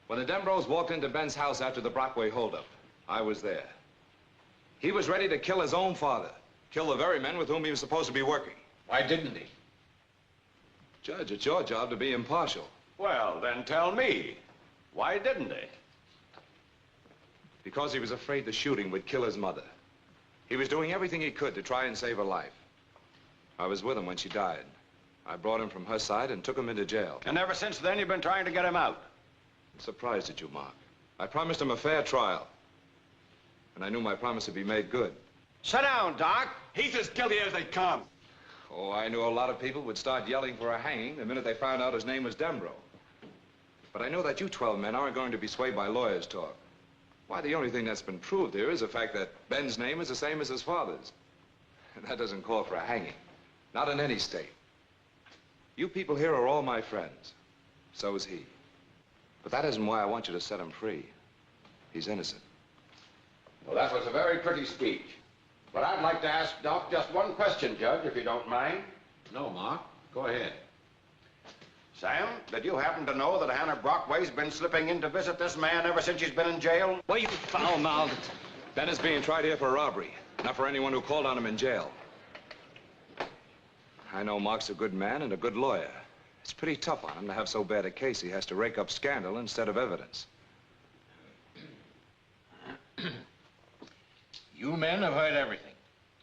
S17: When the Dembrose walked into Ben's house after the Brockway holdup, I was there. He was ready to kill his own father, kill the very men with whom he was supposed to be working.
S2: Why didn't he?
S17: Judge, it's your job to be impartial.
S2: Well, then tell me. Why didn't he?
S17: Because he was afraid the shooting would kill his mother. He was doing everything he could to try and save her life. I was with him when she died. I brought him from her side and took him into jail.
S2: And ever since then, you've been trying to get him out.
S17: I'm surprised at you, Mark. I promised him a fair trial. And I knew my promise would be made good.
S2: Sit down, Doc.
S16: He's as guilty as they come.
S17: Oh, I knew a lot of people would start yelling for a hanging the minute they found out his name was Dembro. But I know that you 12 men aren't going to be swayed by lawyers' talk. Why, the only thing that's been proved here is the fact that Ben's name is the same as his father's. And that doesn't call for a hanging. Not in any state. You people here are all my friends. So is he. But that isn't why I want you to set him free. He's innocent.
S2: Well, that was a very pretty speech. But I'd like to ask Doc just one question, Judge, if you don't mind.
S10: No, Mark. Go ahead.
S2: Sam, did you happen to know that Hannah Brockway's been slipping in to visit this man ever since she's been in jail?
S17: Well, you foul-mouthed. Ben is being tried here for robbery, not for anyone who called on him in jail. I know Mark's a good man and a good lawyer. It's pretty tough on him to have so bad a case he has to rake up scandal instead of evidence.
S11: You men have heard everything.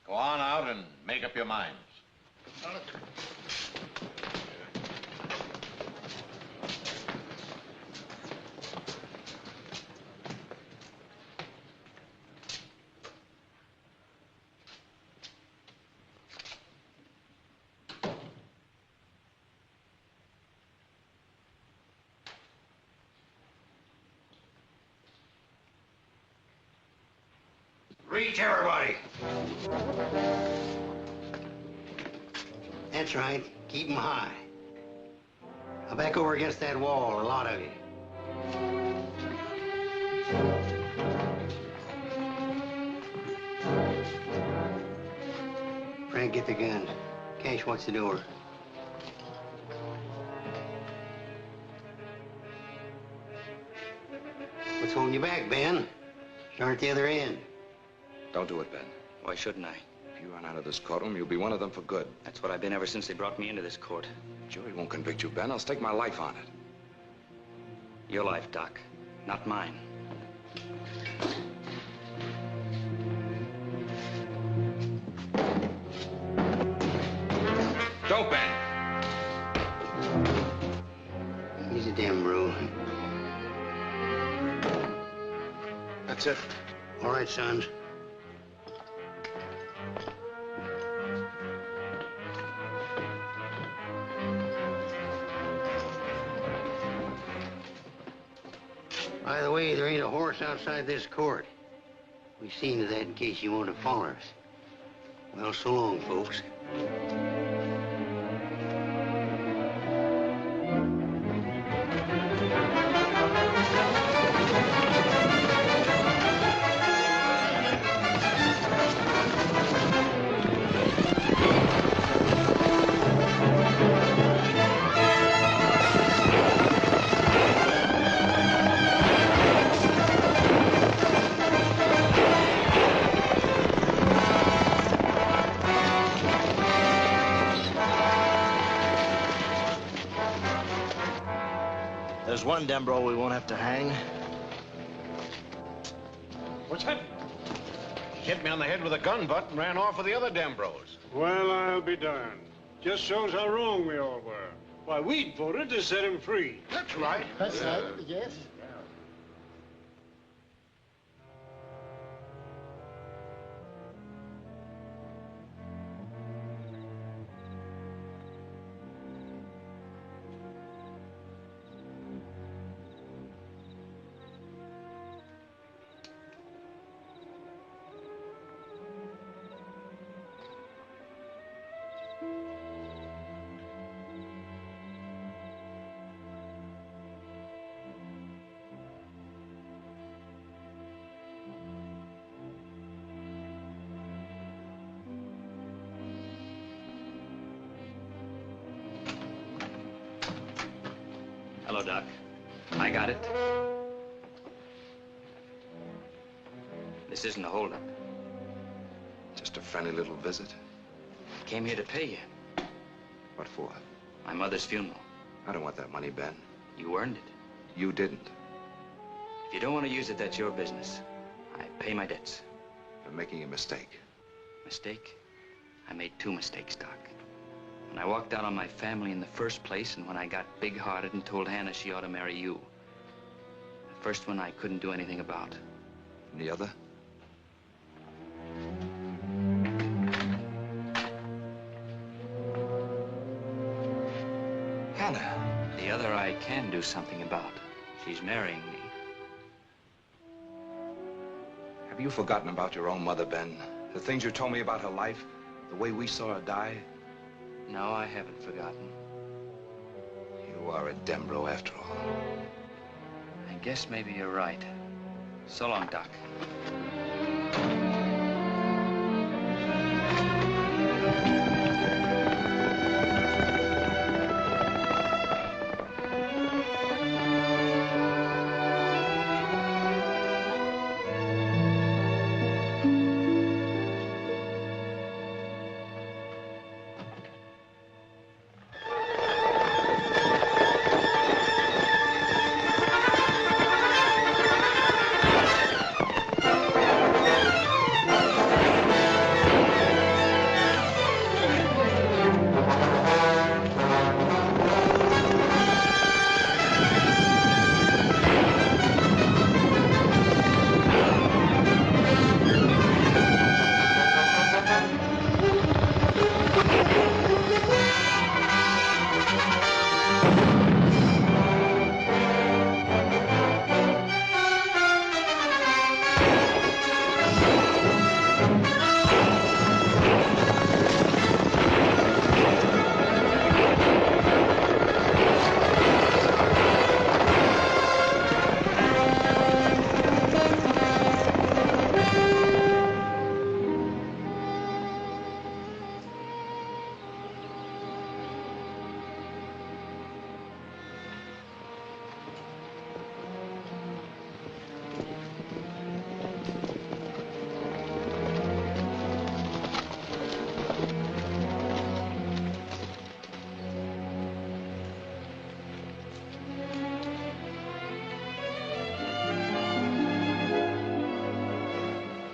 S11: Go on out and make up your minds.
S2: Reach, everybody.
S15: That's right. Keep 'em high. Now back over against that wall, a lot of you. Frank, get the guns. Cash, watch the door. What's holding you back, Ben? Start at the other end.
S17: Don't do it, Ben.
S5: Why shouldn't I?
S17: If you run out of this courtroom, you'll be one of them for good.
S5: That's what I've been ever since they brought me into this court.
S17: Jury won't convict you, Ben. I'll stake my life on it.
S5: Your life, Doc, not mine.
S17: Don't, Ben!
S15: He's a Dembro.
S10: That's it.
S15: All right, sons. By the way, there ain't a horse outside this court. We've seen to that in case you want to follow us. Well, so long, folks.
S8: There's one Dembro we won't have to hang.
S10: What's happened? Hit me on the head with a gun butt and ran off with the other Dembros.
S19: Well, I'll be darned. Just shows how wrong we all were. Why, we'd voted to set him free.
S10: That's right.
S18: That's right, yes.
S5: Hello, Doc. I got it. This isn't a holdup.
S3: Just a friendly little visit.
S5: I came here to pay you.
S3: What for?
S5: My mother's funeral.
S3: I don't want that money, Ben.
S5: You earned it.
S3: You didn't.
S5: If you don't want to use it, that's your business. I pay my debts.
S3: You're making a mistake.
S5: Mistake? I made 2 mistakes, Doc. When I walked out on my family in the first place, and when I got big-hearted and told Hannah she ought to marry you. The first one I couldn't do anything about.
S3: And the other? Hannah.
S5: The other I can do something about. She's marrying me.
S3: Have you forgotten about your own mother, Ben? The things you told me about her life? The way we saw her die?
S5: No, I haven't forgotten.
S3: You are a Dembro after all.
S5: I guess maybe you're right. So long, Doc.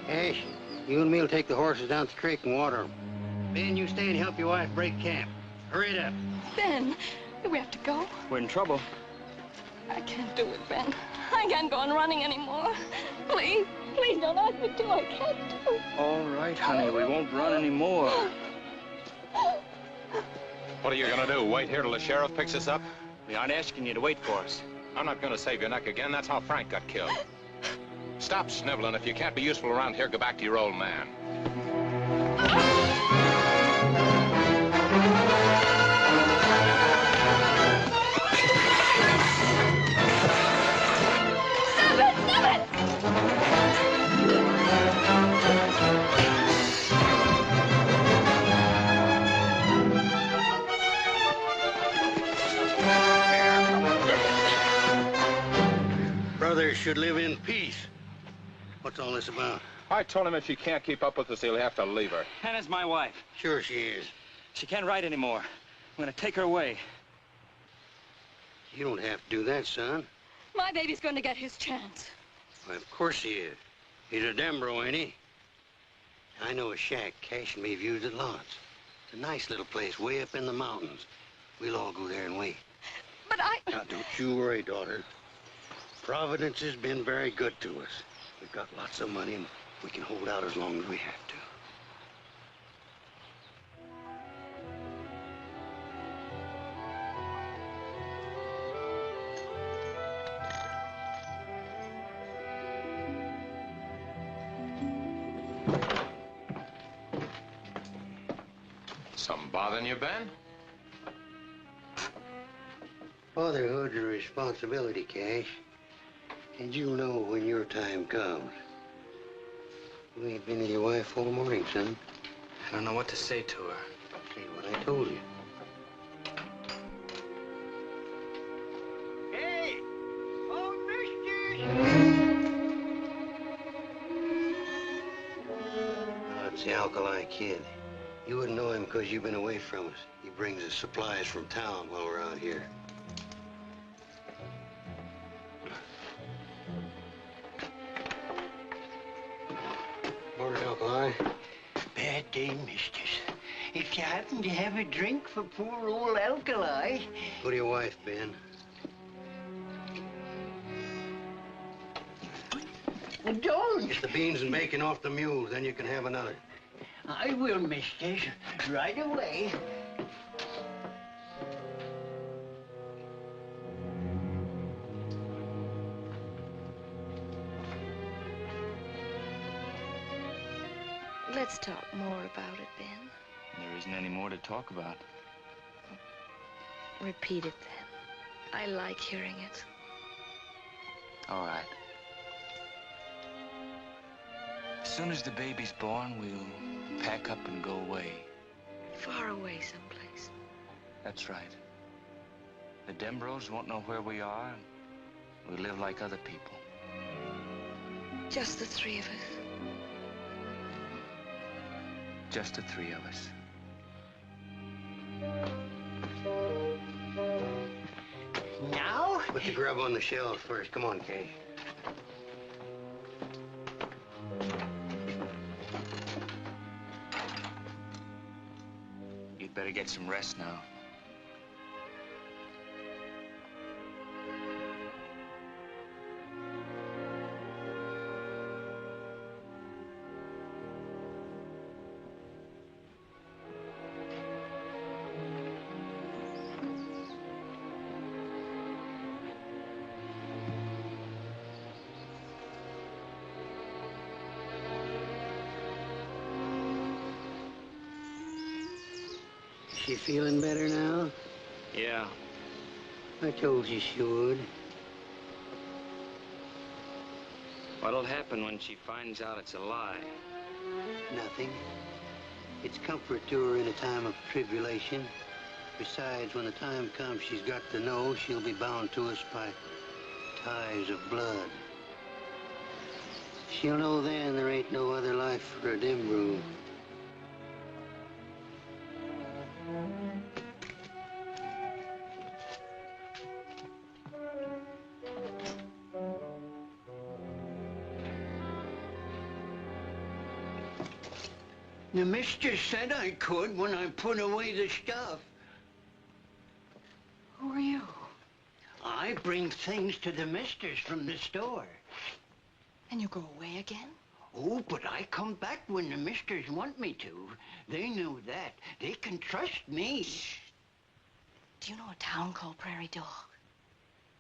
S15: Ash, you and me'll take the horses down to the creek and water them. Ben, you stay and help your wife break camp. Hurry it up.
S4: Ben, we have to go.
S5: We're in trouble.
S4: I can't do it, Ben. I can't go on running anymore. Please, please don't ask me to. I can't do it.
S5: All right, honey, we won't run anymore.
S16: What are you gonna do, wait here till the sheriff picks us up?
S5: We aren't asking you to wait for us.
S16: I'm not gonna save your neck again. That's how Frank got killed. Stop sniveling. If you can't be useful around here, go back to your old man.
S15: Brothers should live in peace. What's all this about?
S16: I told him if she can't keep up with us, he'll have to leave her.
S5: Hannah's my wife.
S15: Sure she is.
S5: She can't ride anymore. I'm gonna take her away.
S15: You don't have to do that, son.
S4: My baby's going to get his chance.
S15: Why, of course he is. He's a Dembro, ain't he? I know a shack Cash and me've used it lots. It's a nice little place way up in the mountains. We'll all go there and wait.
S4: But I...
S15: Now, don't you worry, daughter. Providence has been very good to us. We've got lots of money, and we can hold out as long as we have to.
S16: Something bothering you, Ben?
S15: Fatherhood's a responsibility, Cash. And you'll know when your time comes. You ain't been with your wife all morning, son.
S5: I don't know what to say to her.
S15: Say what I told you.
S1: Hey!
S15: It's the Alkali Kid. You wouldn't know him because you've been away from us. He brings us supplies from town while we're out here. Morning, Alkali.
S18: Bad day, mistress. If you happen to have a drink for poor old Alkali.
S15: Go to your wife, Ben.
S18: Don't.
S15: Get the beans and bacon off the mules, then you can have another.
S18: I will, mistress. Right away.
S4: Let's talk more about it, Ben.
S5: There isn't any more to talk about.
S4: Repeat it, then. I like hearing it.
S5: All right. As soon as the baby's born, we'll pack up and go away.
S4: Far away someplace.
S5: That's right. The Dembros won't know where we are. We live like other people.
S4: Just the three of us.
S5: Just the three of us.
S18: Now?
S15: Put the grub on the shelf first. Come on, Kay.
S5: You'd better get some rest now.
S15: She feeling better now?
S5: Yeah.
S15: I told you she would.
S5: What'll happen when she finds out it's a lie?
S15: Nothing. It's comfort to her in a time of tribulation. Besides, when the time comes, she's got to know she'll be bound to us by ties of blood. She'll know then there ain't no other life for a Dembro.
S18: The mistress said I could when I put away the stuff.
S4: Who are you?
S18: I bring things to the mistress from the store.
S4: And you go away again?
S18: Oh, but I come back when the mistress want me to. They know that. They can trust me.
S4: Do you know a town called Prairie Dog?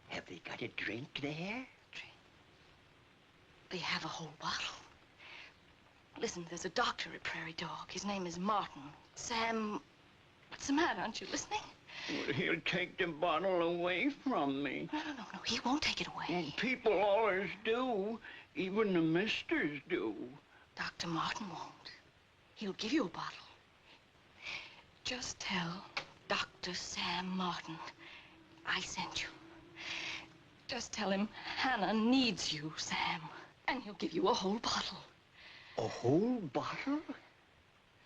S18: Have they got a drink there?
S4: They have a whole bottle. Listen, there's a doctor at Prairie Dog. His name is Martin. Sam... What's the matter? Aren't you listening?
S18: Well, he'll take the bottle away from me.
S4: No. He won't take it away.
S18: Well, people always do. Even the misters do.
S4: Dr. Martin won't. He'll give you a bottle. Just tell Dr. Sam Martin I sent you. Just tell him Hannah needs you, Sam. And he'll give you a whole bottle.
S18: A whole bottle?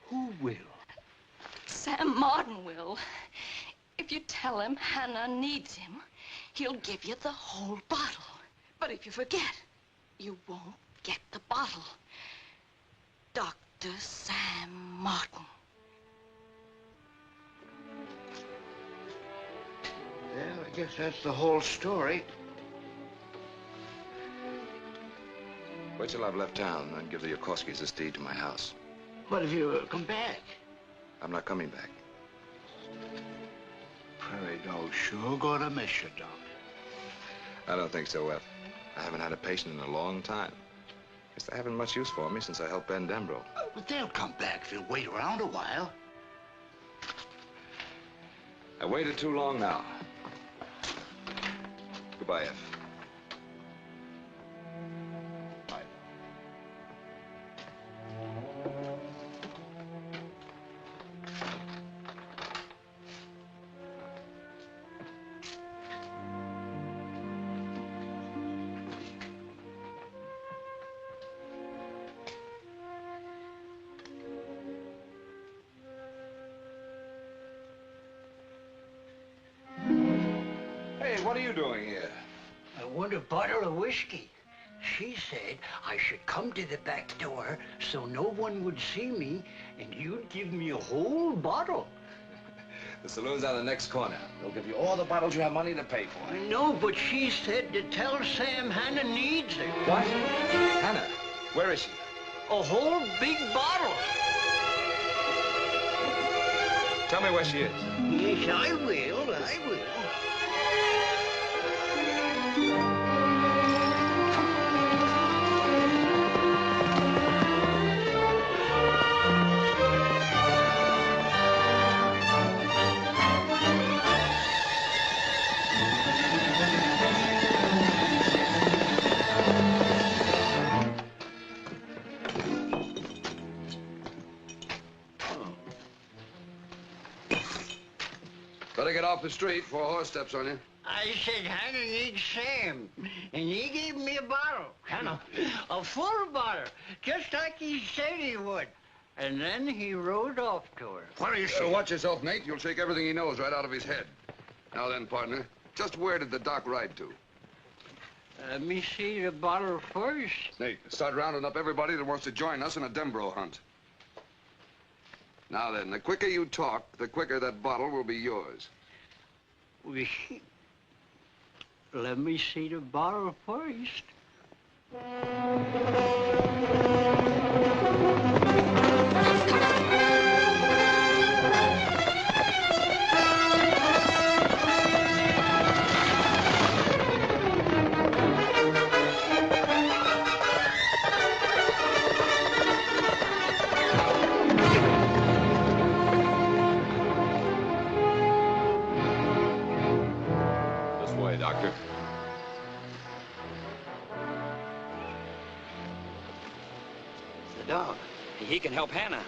S18: Who will?
S4: Sam Martin will. If you tell him Hannah needs him, he'll give you the whole bottle. But if you forget, you won't get the bottle. Dr. Sam Martin.
S11: Well, I guess that's the whole story.
S3: Wait till I've left town and give the Yokoskis this deed to my house.
S11: What if you come back?
S3: I'm not coming back.
S11: Prairie Dog's sure gonna miss you, Doc.
S3: I don't think so, Eph. I haven't had a patient in a long time. Guess they haven't much use for me since I helped Ben Dembro.
S11: But they'll come back if you wait around a while.
S3: I waited too long now. Goodbye, Eph.
S17: what are you doing here?
S18: I want a bottle of whiskey. She said I should come to the back door so no one would see me, and you'd give me a whole bottle.
S17: The saloon's on the next corner. They'll give you all the bottles you have money to pay for.
S18: I know, but she said to tell Sam Hannah needs it.
S17: What? Hannah? Where is she?
S18: A whole big bottle.
S17: Tell me where she is.
S18: Yes, I will. I will.
S20: Better get off the street before a horse steps on you.
S18: I said Hannah needs Sam, and he gave me a bottle. Hannah? A full bottle, just like he said he would. And then he rode off to her.
S20: What are you so? Watch yourself, Nate. You'll shake everything he knows right out of his head. Now then, partner, just where did the doc ride to?
S18: Let me see the bottle first.
S20: Nate, start rounding up everybody that wants to join us in a Dembro hunt. Now then, the quicker you talk, the quicker that bottle will be yours.
S18: Let me see the bottle first.
S16: Doctor.
S15: The dog.
S5: He can help Hannah.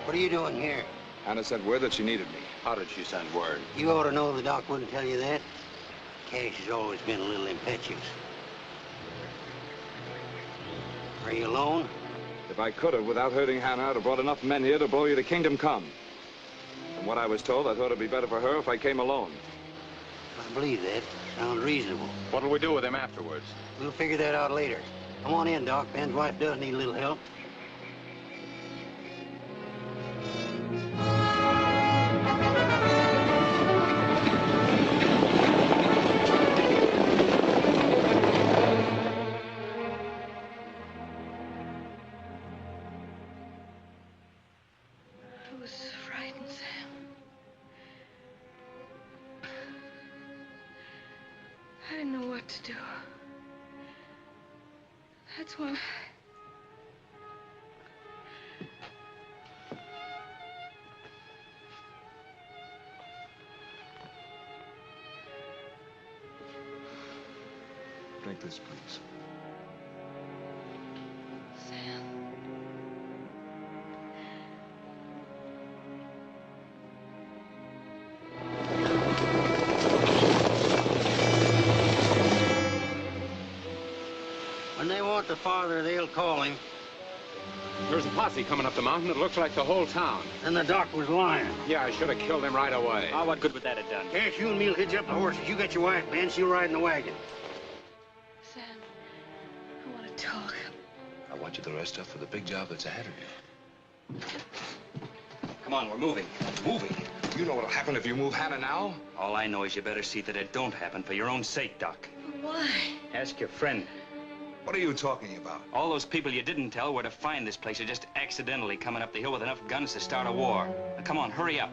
S15: What are you doing here?
S17: Hannah sent word that she needed me.
S10: How did she send word?
S15: You ought to know the doc wouldn't tell you that. Cash has always been a little impetuous. Are you alone?
S17: If I could have, without hurting Hannah, I'd have brought enough men here to blow you to kingdom come. From what I was told, I thought it'd be better for her if I came alone.
S15: I believe that. Sounds reasonable.
S16: What'll we do with him afterwards?
S15: We'll figure that out later. Come on in, Doc. Ben's wife does need a little help.
S4: I was frightened, Sam. I didn't know what to do. That's when...
S17: Drink this, please.
S4: Sam.
S15: When they want the father, they'll call him.
S16: There's a posse coming up the mountain. It looks like the whole town.
S15: And the doc was lying.
S16: Yeah, I should have killed him right away.
S5: Oh, what good would that have done?
S15: Cash, you and me'll hitch up the horses. You get your wife, Ben. She'll ride in the wagon.
S4: Sam, I want to talk.
S3: I want you to rest up for the big job that's ahead of you.
S5: Come on, we're moving.
S17: Moving? You know what'll happen if you move Hannah now?
S5: All I know is you better see that it don't happen for your own sake, Doc.
S4: Why?
S5: Ask your friend.
S17: What are you talking about?
S5: All those people you didn't tell where to find this place are just accidentally coming up the hill with enough guns to start a war. Now, come on, hurry up.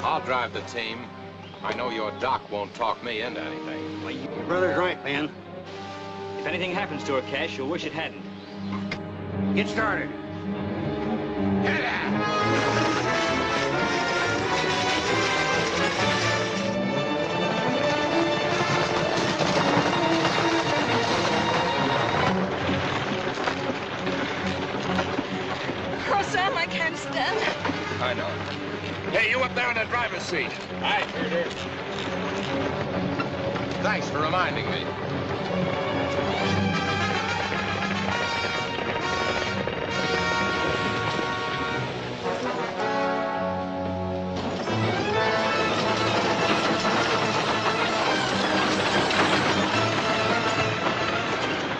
S16: I'll drive the team. I know your doc won't talk me into anything.
S15: Well, your brother's right, Ben.
S5: If anything happens to her, Cash, you'll wish it hadn't.
S15: Get started.
S4: Oh, Sam, I can't stand it.
S20: ride on. Hey, you up there in the driver's seat.
S16: Aye, Herder.
S20: Thanks for reminding me.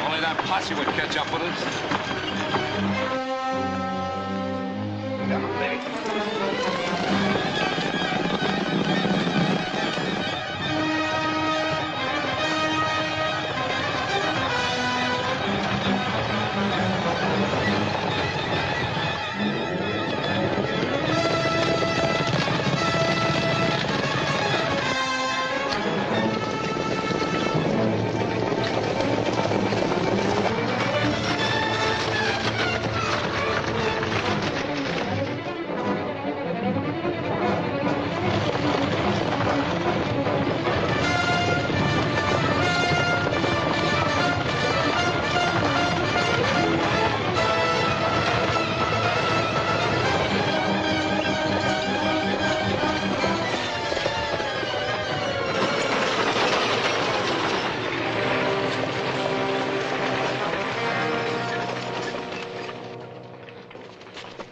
S17: Only that posse would catch up with us.
S20: Come on, baby.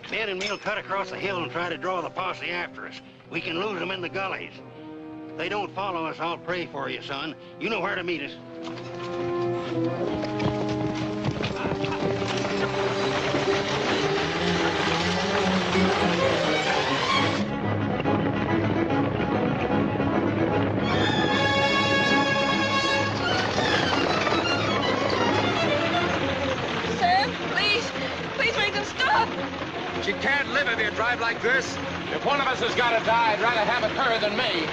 S15: Ben and me'll cut across the hill and try to draw the posse after us. We can lose them in the gullies. If they don't follow us, I'll pray for you, son. You know where to meet us.
S4: Sam, please. Please make them stop.
S16: She can't live if you drive like this.
S20: If one of us has got to die, I'd rather have it her than me.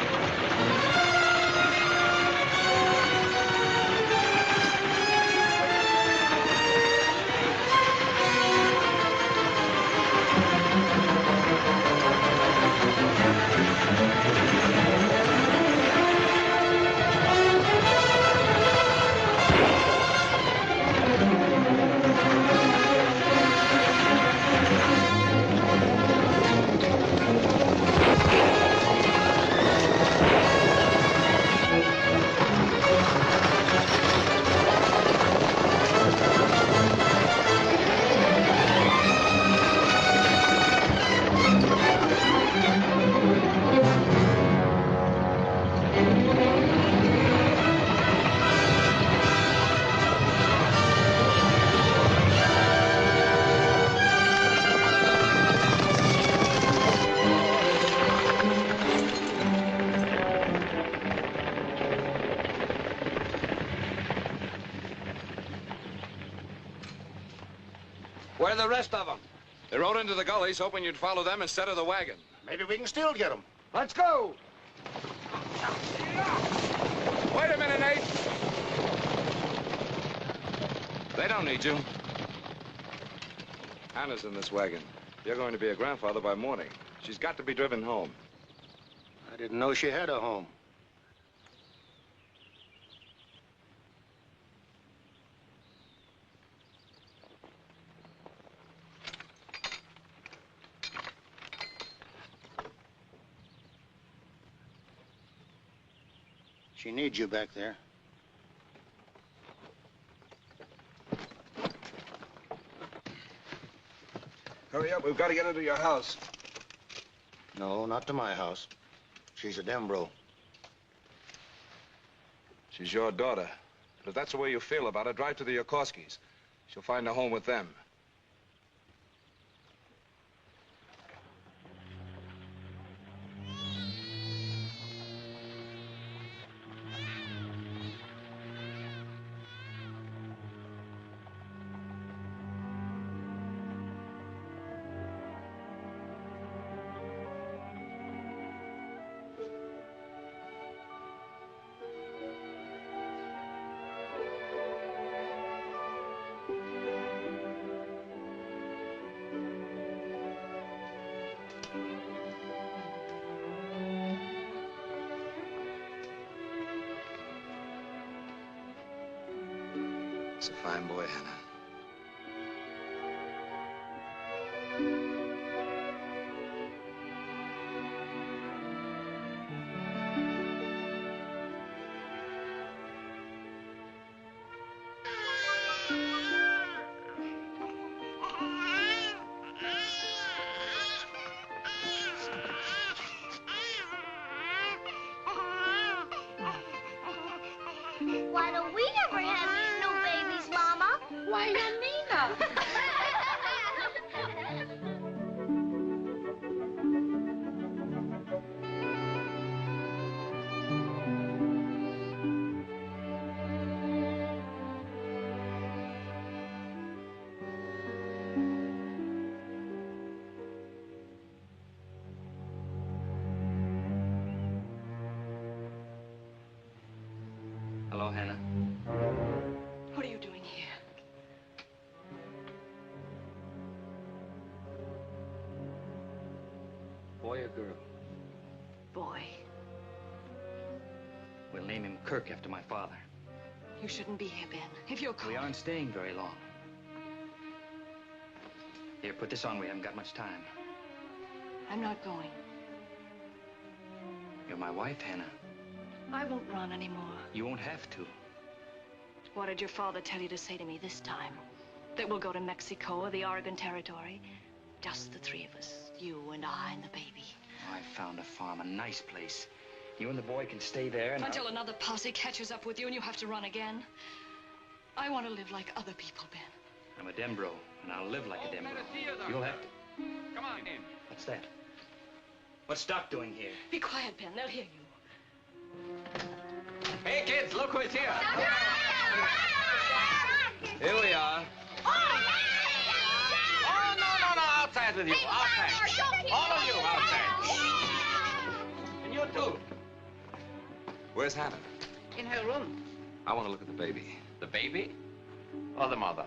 S17: Where are the rest of them? They rode into the gullies, hoping you'd follow them instead of the wagon.
S10: Maybe we can still get them.
S1: Let's go.
S17: Wait a minute, Nate. They don't need you. Hannah's in this wagon. You're going to be a grandfather by morning. She's got to be driven home.
S10: I didn't know she had a home. She needs you back there.
S20: Hurry up, we've got to get into your house.
S10: No, not to my house. She's a Dembro.
S17: She's your daughter. But if that's the way you feel about her, drive to the Yokorskis. She'll find a home with them.
S3: It's a fine boy, Hannah.
S4: Why, Nina.
S5: Hello, Hannah.
S4: What are you doing here?
S5: Boy or girl?
S4: Boy,
S5: We'll name him Kirk after my father.
S4: you shouldn't be here, Ben. If you're cold.
S5: We aren't staying very long. Here, put this on. We haven't got much time.
S4: I'm not going.
S5: You're my wife, Hannah.
S4: I won't run anymore.
S5: You won't have to.
S4: What did your father tell you to say to me this time? That we'll go to Mexico or the Oregon Territory? Just the three of us. You and I and the baby.
S5: I found a farm, a nice place. You and the boy can stay there and
S4: Until another posse catches up with you and you have to run again. I want to live like other people, Ben.
S5: I'm a Dembro, and I'll live like a Dembro. You'll have to.
S16: Come on in.
S5: What's that? What's Doc doing here?
S4: Be quiet, Ben. They'll hear you.
S16: Hey, kids, look who's here.
S17: Here we are.
S16: Oh, no, outside with you. Outside. All of you outside. And you too.
S17: Where's Hannah?
S14: In her room.
S17: I want to look at the baby.
S16: The baby or the mother?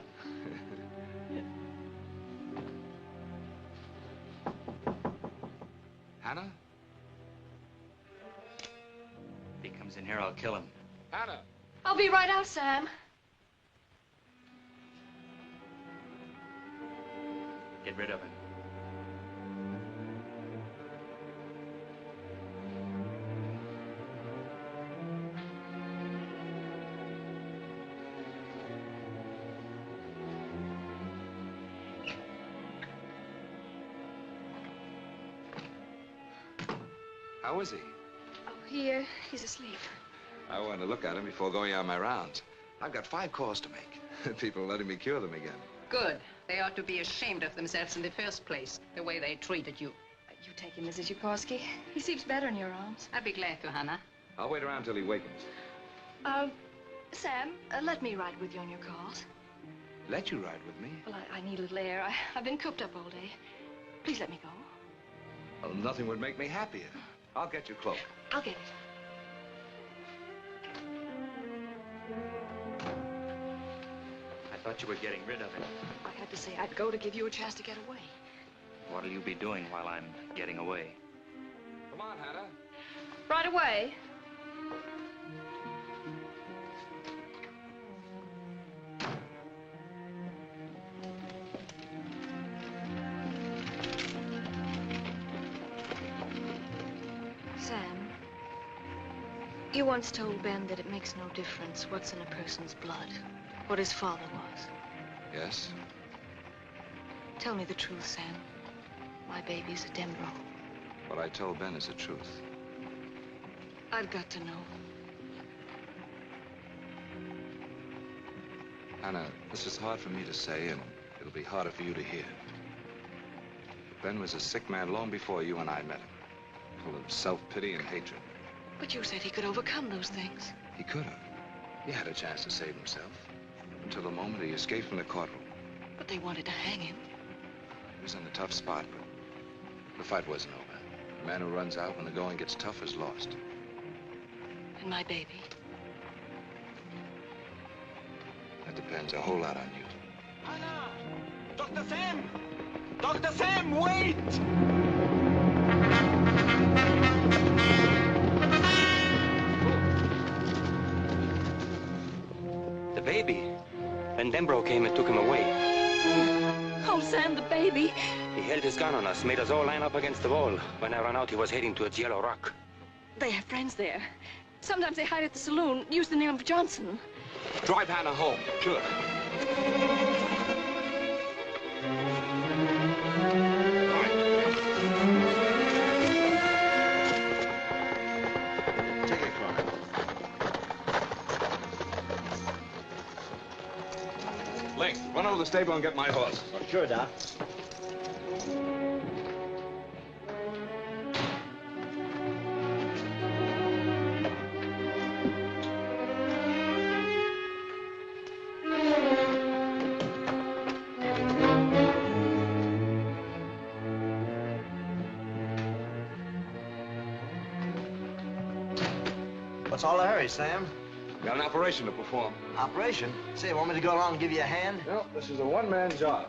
S17: Hannah?
S5: If he comes in here, I'll kill him.
S16: Hannah.
S4: I'll be right out, Sam.
S5: Get rid of him.
S17: How is he?
S4: Oh, he's asleep.
S17: I wanted to look at him before going on my rounds. I've got 5 calls to make. People are letting me cure them again.
S14: Good. They ought to be ashamed of themselves in the first place, the way they treated you.
S4: You take him, Mrs. Yukorski. He sleeps better in your arms.
S14: I'd be glad to, Hannah.
S17: I'll wait around till he wakens.
S4: Sam, let me ride with you on your calls.
S17: Let you ride with me?
S4: Well, I need a little air. I've been cooped up all day. Please let me go.
S17: Well, nothing would make me happier. I'll get your cloak.
S4: I'll get it.
S5: I thought you were getting rid of him.
S4: I had to say I'd go to give you a chance to get away.
S5: What'll you be doing while I'm getting away?
S17: Come on, Hannah.
S4: Right away. Sam, you once told Ben that it makes no difference what's in a person's blood, what his father was.
S17: Yes?
S4: Tell me the truth, Sam. My baby's a Dembro.
S17: What I told Ben is the truth.
S4: I've got to know.
S17: Hannah, this is hard for me to say, and it'll be harder for you to hear. Ben was a sick man long before you and I met him. Full of self-pity and hatred.
S4: But you said he could overcome those things.
S17: He could have. He had a chance to save himself. Until the moment he escaped from the courtroom.
S4: But they wanted to hang him.
S17: He was in a tough spot, but the fight wasn't over. The man who runs out when the going gets tough is lost.
S4: And my baby?
S17: That depends a whole lot on you.
S7: Hannah! Dr. Sam! Dr. Sam, wait!
S21: The baby. Then Dembro came and took him away.
S4: Oh, Sam, the baby.
S21: He held his gun on us, made us all line up against the wall. When I ran out, he was heading towards Yellow Rock.
S4: They have friends there. Sometimes they hide at the saloon, use the name of Johnson.
S17: Drive Hannah home. Sure.
S8: Take it, Clark.
S17: Link, run over to the stable and get my horse.
S8: Oh, sure, Doc. What's all the hurry, Sam?
S17: Got an operation to perform.
S8: Operation? Say, want me to go along and give you a hand?
S17: No, this is a one-man job.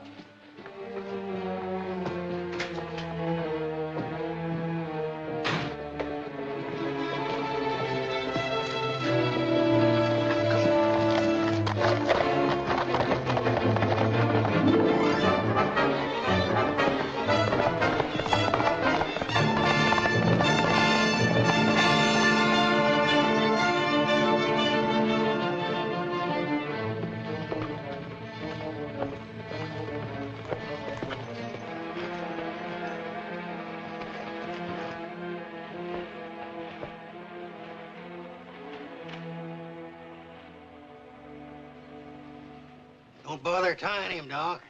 S15: Don't bother tying him, Doc.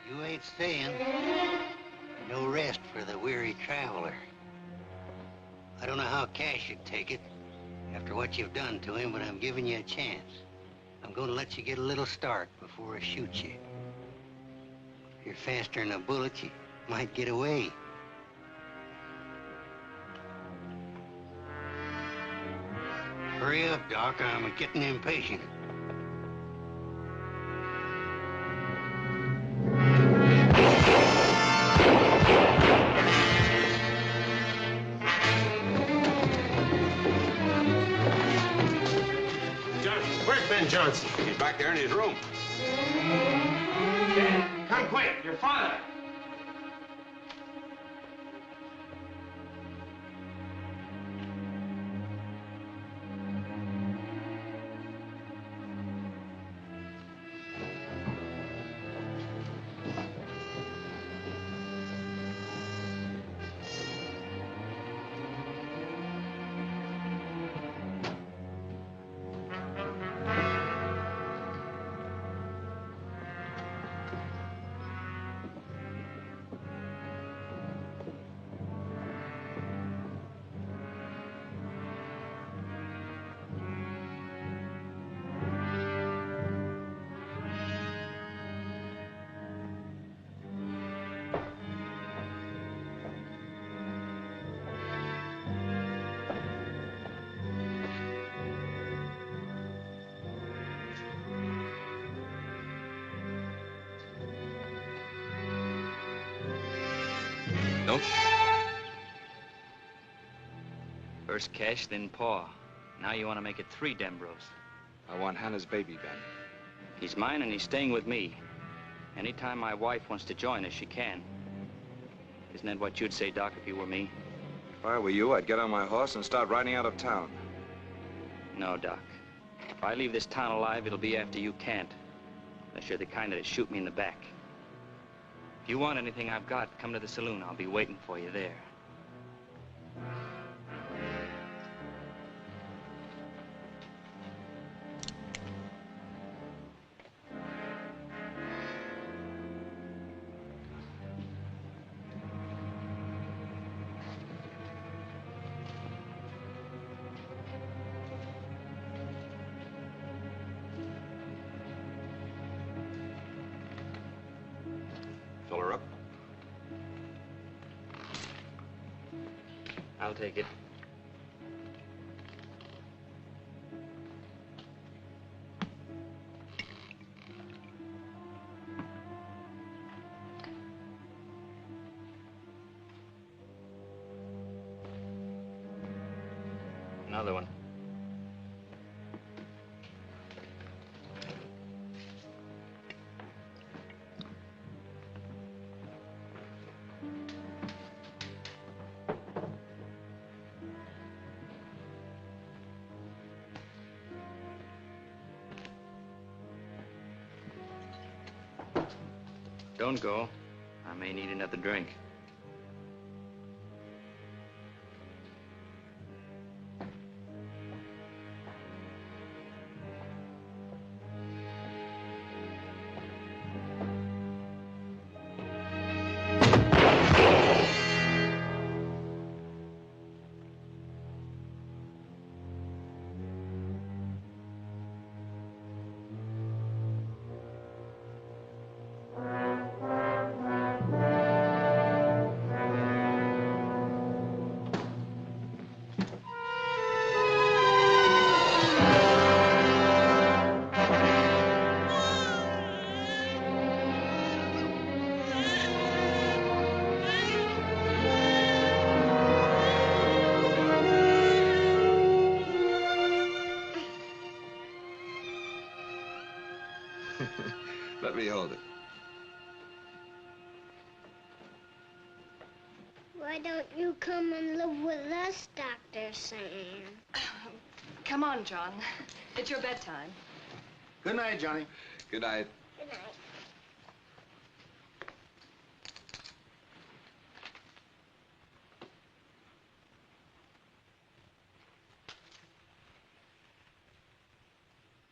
S15: You ain't staying. No rest for the weary traveler. I don't know how Cash would take it after what you've done to him, but I'm giving you a chance. I'm going to let you get a little start before I shoot you. If you're faster than a bullet, you might get away. Hurry up, Doc. I'm getting impatient.
S10: Johnson.
S2: He's back there in his room.
S7: Dad, come quick. Your father.
S5: Nope. First Cash, then Pa. Now you want to make it 3 Dembros.
S17: I want Hannah's baby, Ben.
S5: He's mine and he's staying with me. Anytime my wife wants to join us, she can. Isn't that what you'd say, Doc, if you were me?
S17: If I were you, I'd get on my horse and start riding out of town.
S5: No, Doc. If I leave this town alive, it'll be after you can't. Unless you're the kind that'll shoot me in the back. If you want anything I've got, come to the saloon. I'll be waiting for you there.
S2: Fill her up.
S5: I'll take it. Another one. Don't go. I may need another drink.
S13: Why don't you come and live with us, Dr. Sam?
S4: Come on, John. It's your bedtime.
S10: Good night, Johnny.
S3: Good night.
S13: Good night.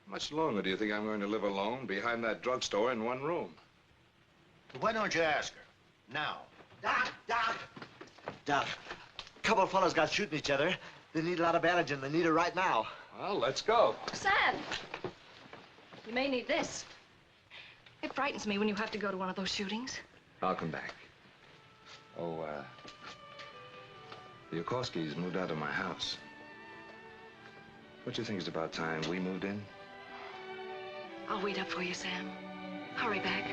S17: How much longer do you think I'm going to live alone behind that drugstore in one room?
S10: Why don't you ask her? Now.
S8: Doc! Doc, a couple of fellas got shooting each other. They need a lot of bandaging. They need it right now.
S17: Well, let's go.
S4: Sam! You may need this. It frightens me when you have to go to one of those shootings.
S3: I'll come back. Oh, the Yokorskis moved out of my house. Don't you think it's about time we moved in?
S4: I'll wait up for you, Sam. Hurry back.